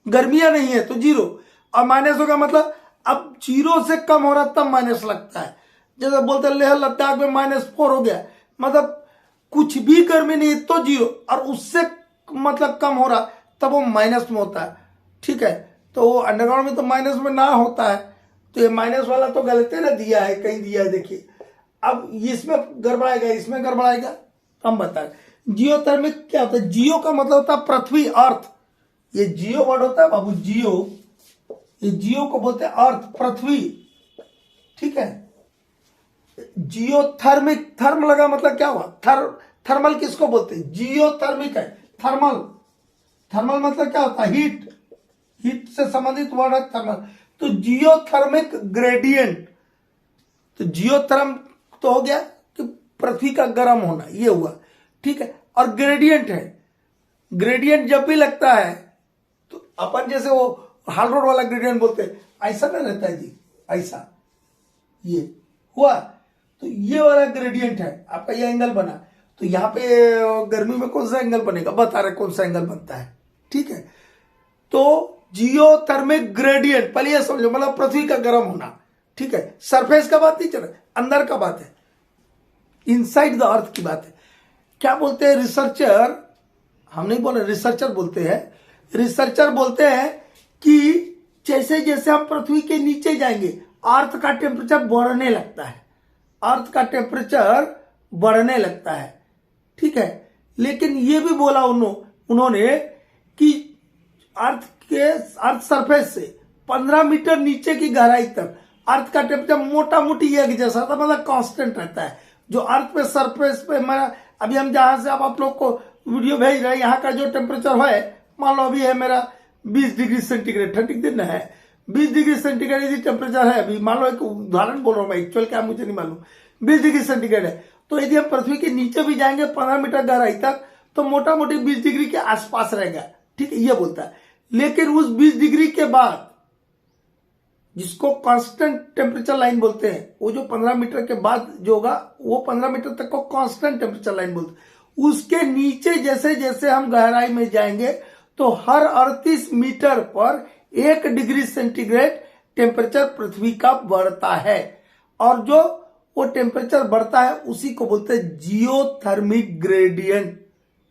गर्मियां नहीं है तो जीरो। और माइनस का मतलब अब जीरो से कम हो रहा तब माइनस लगता है। जैसे बोलते हैं लेह लद्दाख में -4 हो गया, मतलब कुछ भी गर्मी नहीं तो जीरो, और उससे मतलब कम हो रहा तब वो माइनस में होता है। ठीक है। तो अंडरग्राउंड में तो माइनस में ना होता है, तो ये माइनस वाला तो गलत है ना, दिया है कहीं दिया है, देखिए। अब इसमें गड़बड़ाएगा, इसमें गड़बड़ाएगा, हम बताएं। जियोथर्मिक क्या होता है? जियो का मतलब होता है पृथ्वी, अर्थ। ये जियो वर्ड होता है बाबू, जियो, ये जियो को बोलते हैं अर्थ, पृथ्वी। ठीक है। जियोथर्मिक, थर्म लगा मतलब क्या हुआ? थर्मल किसको बोलते हैं? जियोथर्मिक है, थर्मल। थर्मल मतलब क्या होता है? हीट, हीट से संबंधित वर्ड है थर्मल। तो जियोथर्मिक ग्रेडियंट, तो जियोथर्म तो हो गया कि पृथ्वी का गर्म होना, ये हुआ। ठीक है। और ग्रेडियंट है, ग्रेडियंट जब भी लगता है तो अपन जैसे वो हाल रोड वाला ग्रेडियंट बोलते हैं, ऐसा ना रहता है जी, ऐसा ये हुआ, तो ये वाला ग्रेडियंट है आपका, ये एंगल बना। तो यहाँ पे गर्मी में कौन सा एंगल बनेगा, बता रहे कौन सा एंगल बनता है। ठीक है। तो जियोथर्मिक ग्रेडियंट पहले ये समझो, मतलब पृथ्वी का गर्म होना। ठीक है। सरफेस का बात नहीं चल रहा, अंदर का बात है, इनसाइड द अर्थ की बात है। क्या बोलते हैं रिसर्चर, हम नहीं बोल रहे, रिसर्चर बोलते हैं, रिसर्चर बोलते हैं कि जैसे जैसे हम पृथ्वी के नीचे जाएंगे अर्थ का टेम्परेचर बढ़ने लगता है, अर्थ का टेम्परेचर बढ़ने लगता है। ठीक है। लेकिन ये भी बोला उन्होंने कि अर्थ सरफेस से 15 मीटर नीचे की गहराई तक अर्थ का टेम्परेचर मोटा मोटी एक जैसा था, मतलब कांस्टेंट रहता है। जो अर्थ पे सरफेस पे, मैं अभी हम जहां से आप लोग को वीडियो भेज रहे हैं, यहाँ का जो टेम्परेचर है, मान लो अभी है मेरा 20 डिग्री सेंटीग्रेड, ठंडी दिन है, 20 डिग्री सेंटीग्रेड यदि टेम्परेचर है अभी, मान लो एक उदाहरण बोल रहा हूँ मैं, एक्चुअल क्या मुझे नहीं मालूम, 20 डिग्री सेंटीग्रेड है, तो यदि हम पृथ्वी के नीचे भी जाएंगे 15 मीटर गहराई तक तो मोटा मोटी 20 डिग्री के आसपास रहेगा। ठीक है, ये बोलता है। लेकिन उस 20 डिग्री के बाद, जिसको कांस्टेंट टेम्परेचर लाइन बोलते हैं, वो जो 15 मीटर के बाद जो होगा वो 15 मीटर तक को कांस्टेंट टेम्परेचर लाइन बोलते हैं। उसके नीचे जैसे जैसे हम गहराई में जाएंगे तो हर 38 मीटर पर 1 डिग्री सेंटीग्रेड टेम्परेचर पृथ्वी का बढ़ता है, और जो वो टेम्परेचर बढ़ता है उसी को बोलते हैं जियोथर्मिक ग्रेडियंट।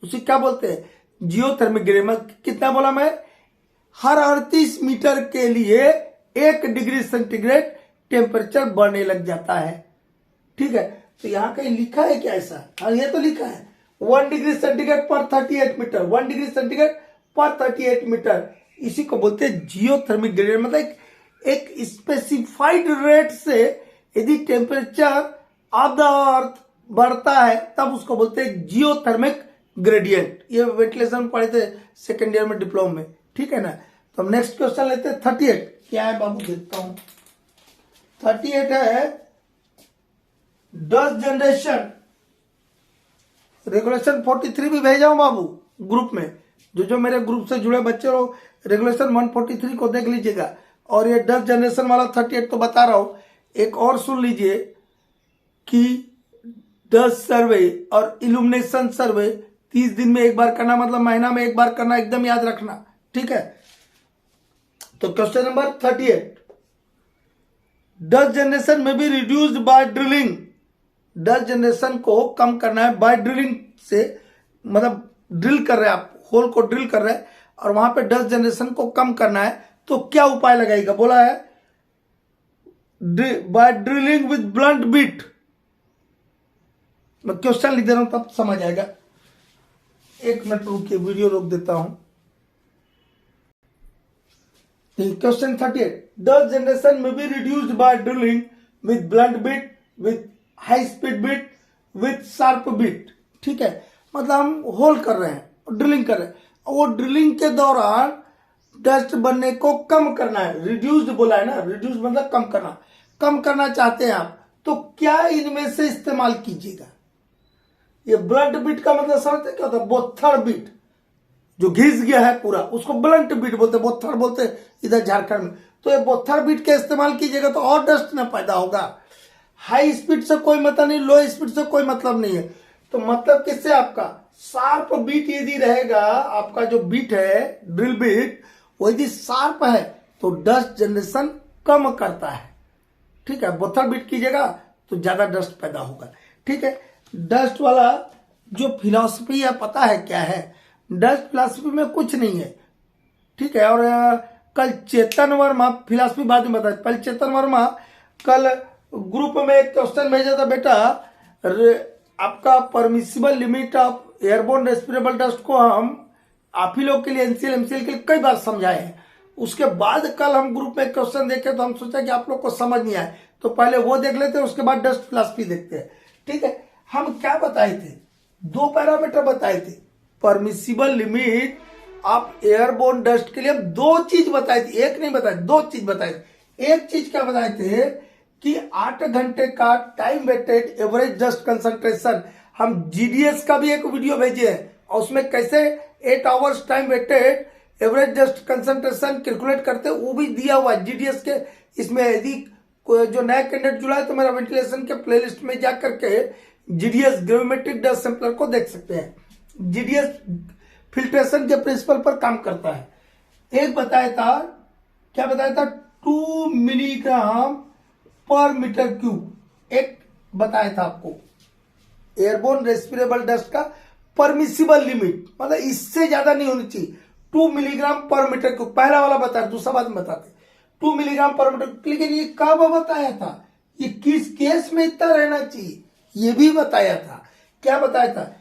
उसी क्या बोलते हैं? जियोथर्मिक ग्रेडियंट। कितना बोला मैं? हर 38 मीटर के लिए 1 डिग्री सेंटीग्रेड टेम्परेचर बढ़ने लग जाता है। ठीक है। तो यहां कहीं लिखा है क्या ऐसा? हाँ, ये तो लिखा है 1 डिग्री सेंटीग्रेड पर 38 मीटर, 1 डिग्री सेंटीग्रेड पर 38 मीटर, इसी को बोलते हैं जियोथर्मिक ग्रेडियंट। मतलब एक स्पेसिफाइड रेट से यदि टेम्परेचर ऑफ द अर्थ बढ़ता है तब उसको बोलते हैं जियोथर्मिक ग्रेडियंट। ये वेंटिलेशन पढ़े थे सेकेंड ईयर में डिप्लोमा में, ठीक है ना। तो हम नेक्स्ट क्वेश्चन लेते हैं 38। क्या है बाबू, देखता हूं। 38 है डस्ट जनरेशन रेगुलेशन 43 भी भेजा हूं बाबू ग्रुप में। जो मेरे ग्रुप से जुड़े बच्चे हो रेगुलेशन 143 को देख लीजिएगा। और ये डस्ट जनरेशन वाला 38 तो बता रहा हूं। एक और सुन लीजिए कि डस्ट सर्वे और इल्यूमिनेशन सर्वे 30 दिन में एक बार करना, मतलब महीना में एक बार करना, एकदम याद रखना, ठीक है। तो क्वेश्चन नंबर 38, डस्ट जनरेशन में be reduced by drilling. Dust generation को कम करना है बाय ड्रिलिंग से, मतलब ड्रिल कर रहे हैं आप, होल को ड्रिल कर रहे हैं और वहां पे डस्ट जनरेशन को कम करना है, तो क्या उपाय लगाएगा। बोला है by drilling with blunt bit. मैं क्वेश्चन लिख दे रहा हूं तब समझ आएगा। एक मिनट रुकिए, वीडियो रोक देता हूं। क्वेश्चन 38, डस्ट जनरेशन में be reduced by drilling with blunt bit, with high speed bit, with sharp bit, ठीक है। मतलब हम होल कर रहे हैं, ड्रिलिंग कर रहे हैं, और वो ड्रिलिंग के दौरान डस्ट बनने को कम करना है। रिड्यूस्ड बोला है ना, रिड्यूस मतलब कम करना। कम करना चाहते हैं आप, तो क्या इनमें से इस्तेमाल कीजिएगा। ये ब्लंट बिट का मतलब समझते क्या होता है, बोथड़ बिट, जो घिस गया है पूरा, उसको ब्लंट बिट बोलते, बोथड़ बोलते इधर झारखंड में। तो ये बोथड़ बिट का इस्तेमाल कीजिएगा तो और डस्ट न पैदा होगा। हाई स्पीड से कोई मतलब नहीं, लो स्पीड से कोई मतलब नहीं है। तो मतलब किससे, आपका शार्प बीट यदि रहेगा, आपका जो बीट है ड्रिल बीट वो यदि शार्प है तो डस्ट जनरेशन कम करता है, ठीक है। बोथड़ बीट कीजिएगा तो ज्यादा डस्ट पैदा होगा, ठीक है। डस्ट वाला जो फिलॉसफी है पता है क्या है, डस्ट फिलॉसफी में कुछ नहीं है, ठीक है। और कल चेतन वर्मा, फिलॉसफी बाद में बताया, कल चेतन वर्मा कल ग्रुप में एक क्वेश्चन भेजा था, बेटा आपका permissible limit of airborne respirable dust को हम आप ही लोग के लिए एनसीएल एमसीएल के लिए कई बार समझाए हैं। उसके बाद कल हम ग्रुप में क्वेश्चन देखे तो हम सोचा कि आप लोग को समझ नहीं आए, तो पहले वो देख लेते हैं, उसके बाद डस्ट फिलॉसफी देखते हैं, ठीक है। हम क्या बताए थे, दो पैरामीटर बताए थे। Permissible limit of airborne dust के लिए हम दो चीज बताए थे, एक नहीं बताए, दो चीज बताए थे। एक चीज क्या बताए थे कि 8 घंटे का time weighted average dust concentration, हम जीडीएस का भी एक वीडियो भेजे हैं और उसमें कैसे 8 hours time weighted average dust concentration calculate करते वो भी दिया हुआ है जीडीएस के। इसमें यदि जो नया कैंडिडेट जुड़ा है तो मेरा वेंटिलेशन के प्लेलिस्ट में जा करके जीडीएस ग्रेविमेट्रिक डस्ट सैंपलर को देख सकते हैं। जीडीएस फिल्ट्रेशन के प्रिंसिपल पर काम करता है। एक बताया था, क्या बताया था, 2 मिलीग्राम पर मीटर क्यूब, एक बताया था आपको एयरबोर्न रेस्पिरेबल डस्ट का परमिसिबल लिमिट, मतलब इससे ज्यादा नहीं होनी चाहिए, 2 मिलीग्राम पर मीटर क्यूब। पहला वाला बताया, दूसरा बात में बताते 2 मिलीग्राम पर मीटर। लेकिन ये कब बताया था, ये किस केस में इतना रहना चाहिए, ये भी बताया था। क्या बताया था,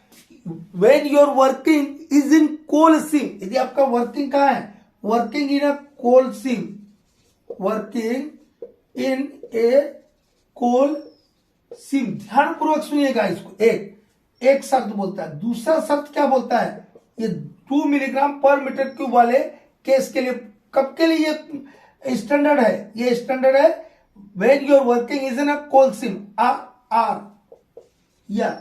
when your working is in coal seam, यदि आपका वर्किंग कहाँ है, working in a coal seam, working in ए कोल सीम। ध्यानपूर्वक सुनिएगा इसको, एक शर्त बोलता है। दूसरा शर्त क्या बोलता है, ये 2 मिलीग्राम पर मीटर क्यूब वाले केस के लिए, कब के लिए ये स्टैंडर्ड है, ये स्टैंडर्ड है when your working is in a coal seam, R, yeah,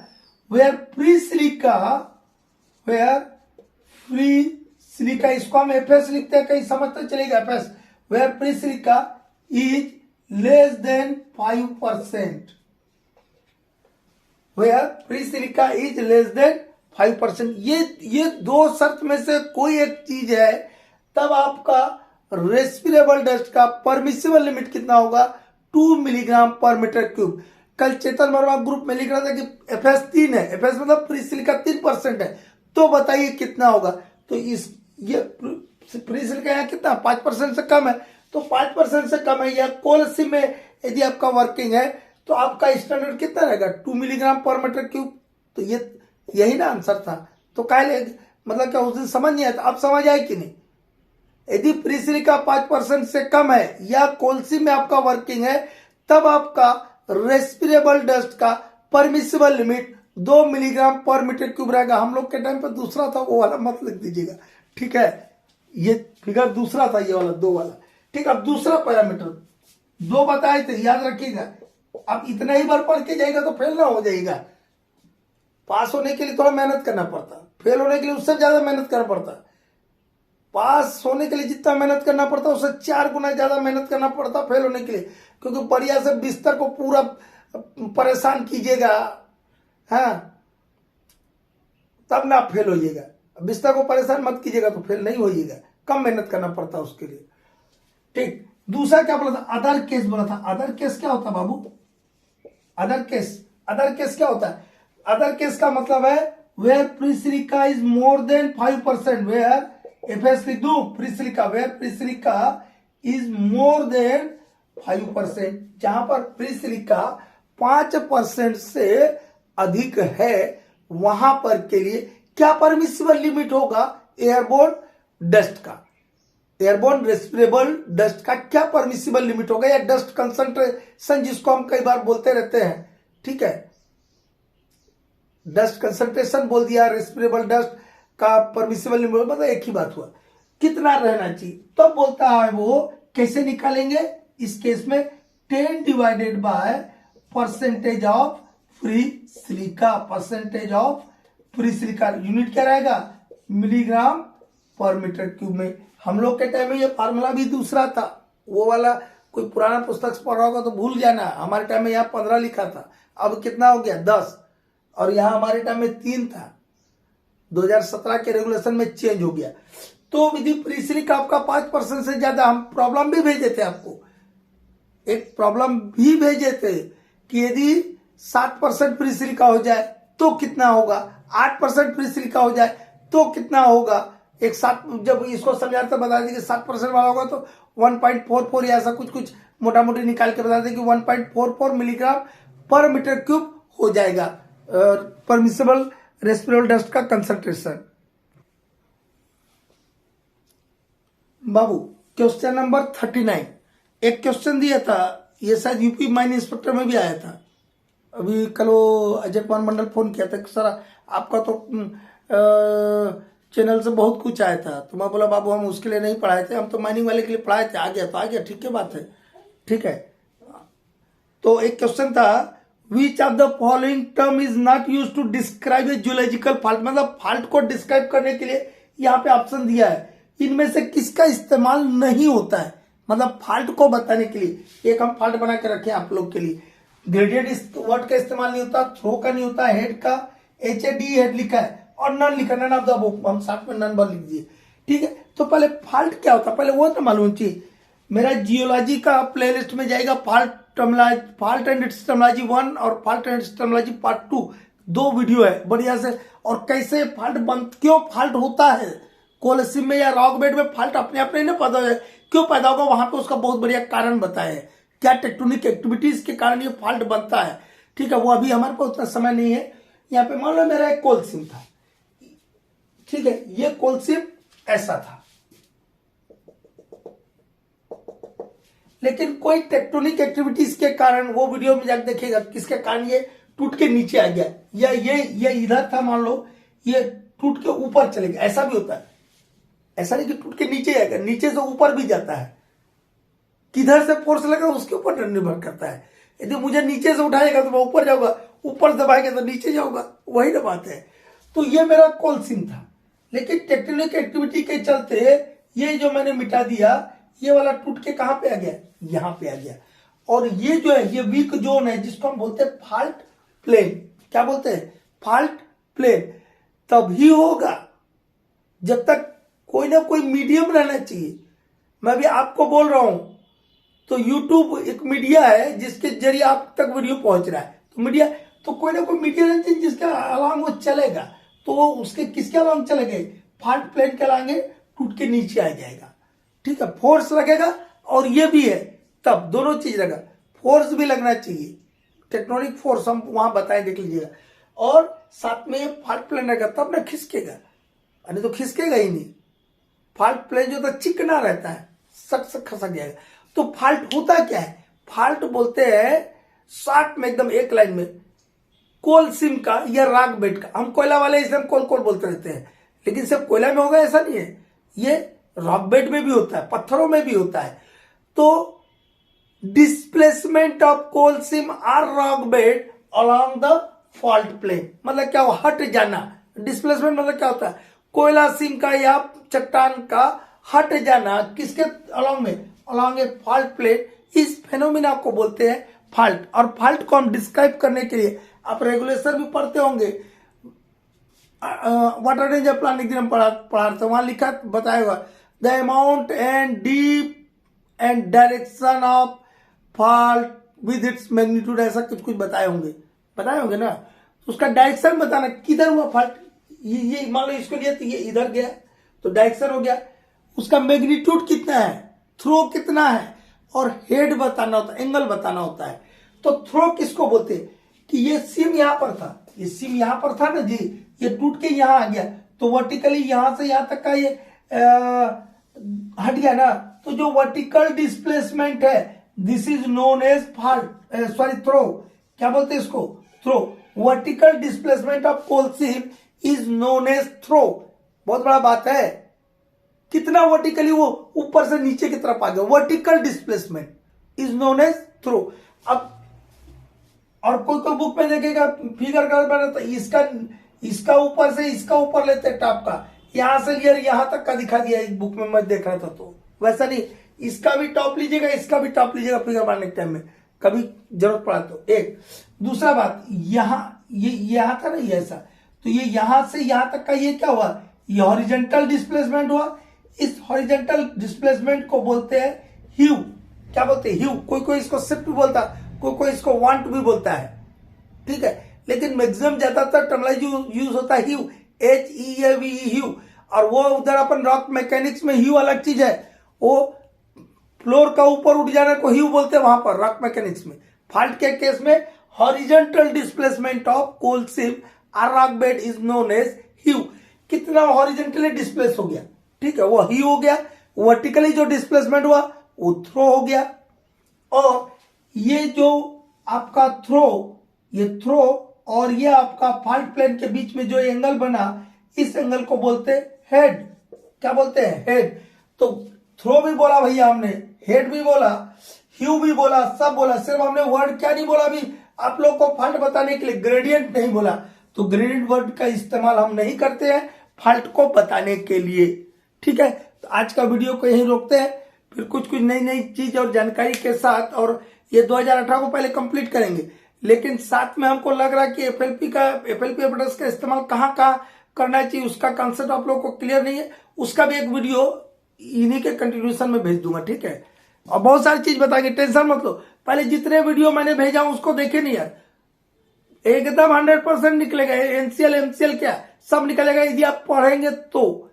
where free silica, इसको हम एफएस लिखते हैं, कहीं समझते चलेगा FS, where free silica is less than 5%, where free silica is less than 5%। ये दो शर्त में से कोई एक चीज है, तब आपका रेस्पिरेबल डस्ट का परमिसिबल लिमिट कितना होगा, 2 मिलीग्राम पर मीटर क्यूब। कल चेतन वर्मा ग्रुप में लिख रहा था कि एफएस 3 है, एफएस मतलब फ्री सिलिका 3% है, तो बताइए कितना होगा। तो ये फ्री सिलिका यहाँ कितना, 5% से कम है, तो 5% से कम है, या कोल सीम में यदि आपका वर्किंग है तो आपका स्टैंडर्ड कितना रहेगा, 2 मिलीग्राम पर मीटर क्यूब। तो यही ना आंसर था। तो काहे मतलब क्या उस दिन समझ नहीं आया था, अब समझ आए कि नहीं। यदि फ्री सिलिका 5% से कम है या कोलसी में आपका वर्किंग है, तब आपका रेस्पिरेबल डस्ट का परमिसिबल लिमिट 2 मिलीग्राम पर मीटर क्यूब रहेगा। हम लोग के टाइम पे दूसरा था, वो वाला मत लिख दीजिएगा, ठीक है। ये फिगर दूसरा था, ये वाला 2 वाला, ठीक है। अब दूसरा पैरामीटर 2 बताए थे, याद रखिएगा। अब इतना ही बार पढ़ के जाएगा तो फेल ना हो जाएगा। पास होने के लिए थोड़ा मेहनत करना पड़ता, फेल होने के लिए उससे ज्यादा मेहनत करना पड़ता। पास होने के लिए जितना मेहनत करना पड़ता उससे 4 गुना ज्यादा मेहनत करना पड़ता फेल होने के लिए, क्योंकि बढ़िया से बिस्तर को पूरा परेशान कीजिएगा, हाँ, तब ना फेल होइएगा। बिस्तर को परेशान मत कीजिएगा तो फेल नहीं होइएगा, कम मेहनत करना पड़ता उसके लिए, ठीक। दूसरा क्या बोला था? अदर केस बोला था। अदर केस क्या होता है बाबू? अदर केस क्या होता है? अदर केस का मतलब है where free silica is more than 5%, where FS लिख दू free silica, where free silica is more than 5%, जहां पर फ्री सिलिका 5% से अधिक है, वहां पर के लिए क्या परमिसिबल लिमिट होगा? एयरबोर्न डस्ट का, एयरबोर्न रेस्पिरेबल डस्ट का क्या परमिसिबल लिमिट होगा, या डस्ट कंसंट्रेशन जिसको हम कई बार बोलते रहते हैं, ठीक है। डस्ट कंसंट्रेशन बोल दिया, रेस्पिरेबल डस्ट का परमिसिबल लिमिट, मतलब एक ही बात हुआ, कितना रहना चाहिए। तो बोलता है वो कैसे निकालेंगे इस केस में? 10 divided by percentage of free silica, percentage of free silica, unit क्या रहेगा? मिलीग्राम पर मीटर क्यूब में। हम लोग के टाइम में ये फार्मूला भी दूसरा था, वो वाला कोई पुराना पुस्तक पढ़ा होगा तो भूल जाना। हमारे टाइम में यहाँ 15 लिखा था, अब कितना हो गया? 10, और यहाँ हमारे टाइम में 3 था, 2017 के रेगुलेशन में चेंज हो गया। तो विधि फ्री सिलिका आपका 5% से ज्यादा, हम प्रॉब्लम भी भेजे थे आपको, एक प्रॉब्लम भी भेजे थे कि यदि 7% फ्री सिलिका हो जाए तो कितना होगा, 8% फ्री सिलिका हो जाए तो कितना होगा। एक साथ जब इसको समझाते बता दें कि 7% वाला होगा तो 1.44 या ऐसा कुछ मोटा मोटी निकाल के बता दें कि 1.44 मिलीग्राम पर मीटर क्यूब हो जाएगा परमिसिबल रेस्पिरेबल डस्ट का कंसंट्रेशन। बाबू क्वेश्चन नंबर 39, एक क्वेश्चन दिया था, ये शायद यूपी माइन इंस्पेक्टर में भी आया था। अभी कल वो अजय कुमार मंडल फोन किया था कि सर आपका तो चैनल से बहुत कुछ आया था, तो मैं बोला बाबू हम उसके लिए नहीं पढ़ाए थे, हम तो माइनिंग वाले के लिए पढ़ाए थे। आ गया तो आ गया, ठीक है बात है, ठीक है। तो एक क्वेश्चन था, which of the following term is not use to describe a geological fault, मतलब फॉल्ट को डिस्क्राइब करने के लिए यहाँ पे ऑप्शन दिया है, इनमें से किसका इस्तेमाल नहीं होता है, मतलब फॉल्ट को बताने के लिए। एक हम फॉल्ट बना के रखे आप लोग के लिए, ग्रेडियंट वर्ड का इस्तेमाल नहीं होता, थ्रो का नहीं होता, हेड का HAD हेड लिखा है, और नन लिखा, नन ऑफ द अबव, हम साथ में नन बर लिख दिए, ठीक है। तो पहले फॉल्ट क्या होता है, पहले वो तो मालूम चाहिए। मेरा जियोलॉजी का प्लेलिस्ट में जाएगा फॉल्ट एंड इट्स टर्मिनोलॉजी 1 और fault and it's terminology part 2, 2 video है बढ़िया से। और कैसे फॉल्ट क्यों फॉल्ट होता है कोलसिम में या रॉक बेड में, फॉल्ट अपने आप नहीं पता है क्यों पैदा होगा, वहां पे उसका बहुत बढ़िया कारण बताया है, क्या टेक्टोनिक एक्टिविटीज के कारण ये फॉल्ट बनता है, ठीक है। वो अभी हमारे पास उतना समय नहीं है। यहाँ पे मान लो मेरा एक कोलसिम था, ठीक है, ये कोलसिम ऐसा था, लेकिन कोई टेक्टोनिक एक्टिविटीज के कारण, वो वीडियो में जाकर देखिएगा किसके कारण ये टूट के नीचे आ गया, या ये इधर था, मान लो ये टूट के ऊपर चले गया, ऐसा भी होता है। ऐसा नहीं कि टूट के नीचे आएगा, नीचे से ऊपर भी जाता है, किधर से फोर्स लगा उसके ऊपर निर्भर करता है। यदि मुझे नीचे से उठाएगा तो मैं ऊपर जाऊंगा, ऊपर दबाएगा तो नीचे जाऊंगा, वही ना बात है। तो ये मेरा कोलसिम था, लेकिन टेक्टोनिक एक्टिविटी के चलते ये जो मैंने मिटा दिया, ये वाला टूट के कहां पे आ गया, यहां पे आ गया। और ये जो है ये वीक जोन है, जिसको हम बोलते हैं फॉल्ट प्लेन। क्या बोलते हैं? Fault plane. तभी होगा जब तक कोई ना कोई मीडियम रहना चाहिए। मैं भी आपको बोल रहा हूं तो YouTube एक मीडिया है जिसके जरिए आप तक वीडियो पहुंच रहा है, तो मीडिया तो कोई ना कोई मीडिया रहना चाहिए जिसके अलार्म वो चलेगा। तो वो उसके किसके अलार्म चलेंगे? फॉल्ट प्लेन के अलार्म टूट के नीचे आ जाएगा, ठीक है। फोर्स लगेगा और ये भी है, तब दोनों चीज लगा, फोर्स भी लगना चाहिए, टेक्टोनिक फोर्स हम वहां बताएं, देख लीजिएगा। और साथ में फॉल्ट प्लेन रहेगा तब ना खिसकेगा, नहीं तो खिसकेगा ही नहीं। फॉल्ट प्लेन जो तो चिकना रहता है, सक खसक जाएगा। तो फॉल्ट होता क्या है? फॉल्ट बोलते हैं शॉर्ट में एकदम एक लाइन में कोल सीम का या रॉक बेड का, हम कोयला वाले इसे हम कोल कोल बोलते रहते हैं, लेकिन सिर्फ कोयला में होगा ऐसा नहीं है, ये रॉक बेड में भी होता है, पत्थरों में भी होता है। तो displacement of coal seam or rock bed along the fault plane, मतलब क्या हुआ, हट जाना। डिस्प्लेसमेंट मतलब क्या होता है, कोयला सीम का या चट्टान का हट जाना, किसके अलोंग में, अलोंग ए फॉल्ट प्लेन। इस फेनोमेना को बोलते हैं फॉल्ट। और फॉल्ट को हम डिस्क्राइब करने के लिए आप रेगुलेशन भी पढ़ते होंगे, वाटर रेंजर प्लान एक दिन हम पढ़ा थे, वहां लिखा बताएगा the amount and deep and direction of fault with its magnitude, ऐसा कुछ बताए होंगे ना। तो उसका डायरेक्शन बताना, किधर हुआ फॉल्ट, ये मान लो इसको लिया तो ये इधर गया तो डायरेक्शन हो गया, उसका मैग्नीट्यूड कितना है, थ्रो कितना है, और हेड बताना होता है, एंगल बताना होता है। तो थ्रो किसको बोलते हैं कि ये सीम यहां पर था, ये सीम यहां पर था ना जी, ये टूट के यहां आ गया तो वर्टिकली यहां से यहां तक का ये हट गया ना, तो जो वर्टिकल डिस्प्लेसमेंट है this is known as fault, sorry throw, क्या बोलते हैं इसको, throw. Vertical displacement of coal seam is known as throw. बहुत बड़ा बात है, कितना वर्टिकली वो ऊपर से नीचे की तरफ आ गया, vertical displacement is known as throw. अब और कोई बुक में देखेगा फिगर कर बना तो इसका ऊपर से इसका ऊपर लेते हैं टॉप का, यहां से लिया यहां तक का दिखा दिया इस बुक में मैं देख रहा था, तो वैसा नहीं, इसका भी टॉप लीजिएगा, इसका भी टॉप लीजिएगा फिगर मारने के टाइम में कभी जरूरत पड़ा तो। एक दूसरा बात, यहां था ना ये ऐसा, तो ये यहां से यहां तक का ये क्या हुआ, ये हॉरिजॉन्टल डिस्प्लेसमेंट हुआ। इस हॉरिजॉन्टल डिस्प्लेसमेंट को बोलते हैं ह्यू, क्या बोलते हैं ह्यू। कोई इसको शिफ्ट भी बोलता, कोई इसको वांट भी बोलता है, ठीक है, लेकिन मैक्सिमम ज्यादातर टर्मिनोलॉजी यूज होता है ह्यू, HEAVE ह्यू। और वो उधर अपन रॉक मैकेनिक्स में ह्यू अलग चीज है, वो फ्लोर का ऊपर उठ जाने को ह्यू बोलते हैं वहां पर रॉक मैकेनिक्स में। फॉल्ट के केस में horizontal displacement of coal seam और rock bed is known as heave. कितना हॉरिजॉन्टली डिस्प्लेस हो गया, ठीक है, वो ह्यू हो गया। वर्टिकली जो डिस्प्लेसमेंट हुआ वो थ्रो हो गया। और ये जो आपका ये थ्रो और ये आपका फॉल्ट प्लेन के बीच में जो एंगल बना, इस एंगल को बोलते हैं हेड। क्या बोलते हैं, हेड। तो थ्रो भी बोला भैया हमने, हेड भी बोला, ह्यू भी बोला, सब बोला, सिर्फ हमने वर्ड क्या नहीं बोला अभी आप लोग को फॉल्ट बताने के लिए, ग्रेडियंट नहीं बोला। तो ग्रेडियंट वर्ड का इस्तेमाल हम नहीं करते हैं फॉल्ट को बताने के लिए, ठीक है। तो आज का वीडियो को यहीं रोकते हैं, फिर कुछ नई चीज और जानकारी के साथ, और ये 2018 को पहले कंप्लीट करेंगे, लेकिन साथ में हमको लग रहा है कि FLP एपरेटस का इस्तेमाल कहाँ करना चाहिए, उसका कॉन्सेप्ट आप लोगों को क्लियर नहीं है, उसका भी एक वीडियो इन्हीं के कंटिन्यूएशन में भेज दूंगा, ठीक है। और बहुत सारी चीज बताएंगे, टेंशन मत लो। पहले जितने वीडियो मैंने भेजा उसको देखे नहीं यार, एकदम 100% निकलेगा, NCL MCL क्या सब निकलेगा यदि आप पढ़ेंगे तो।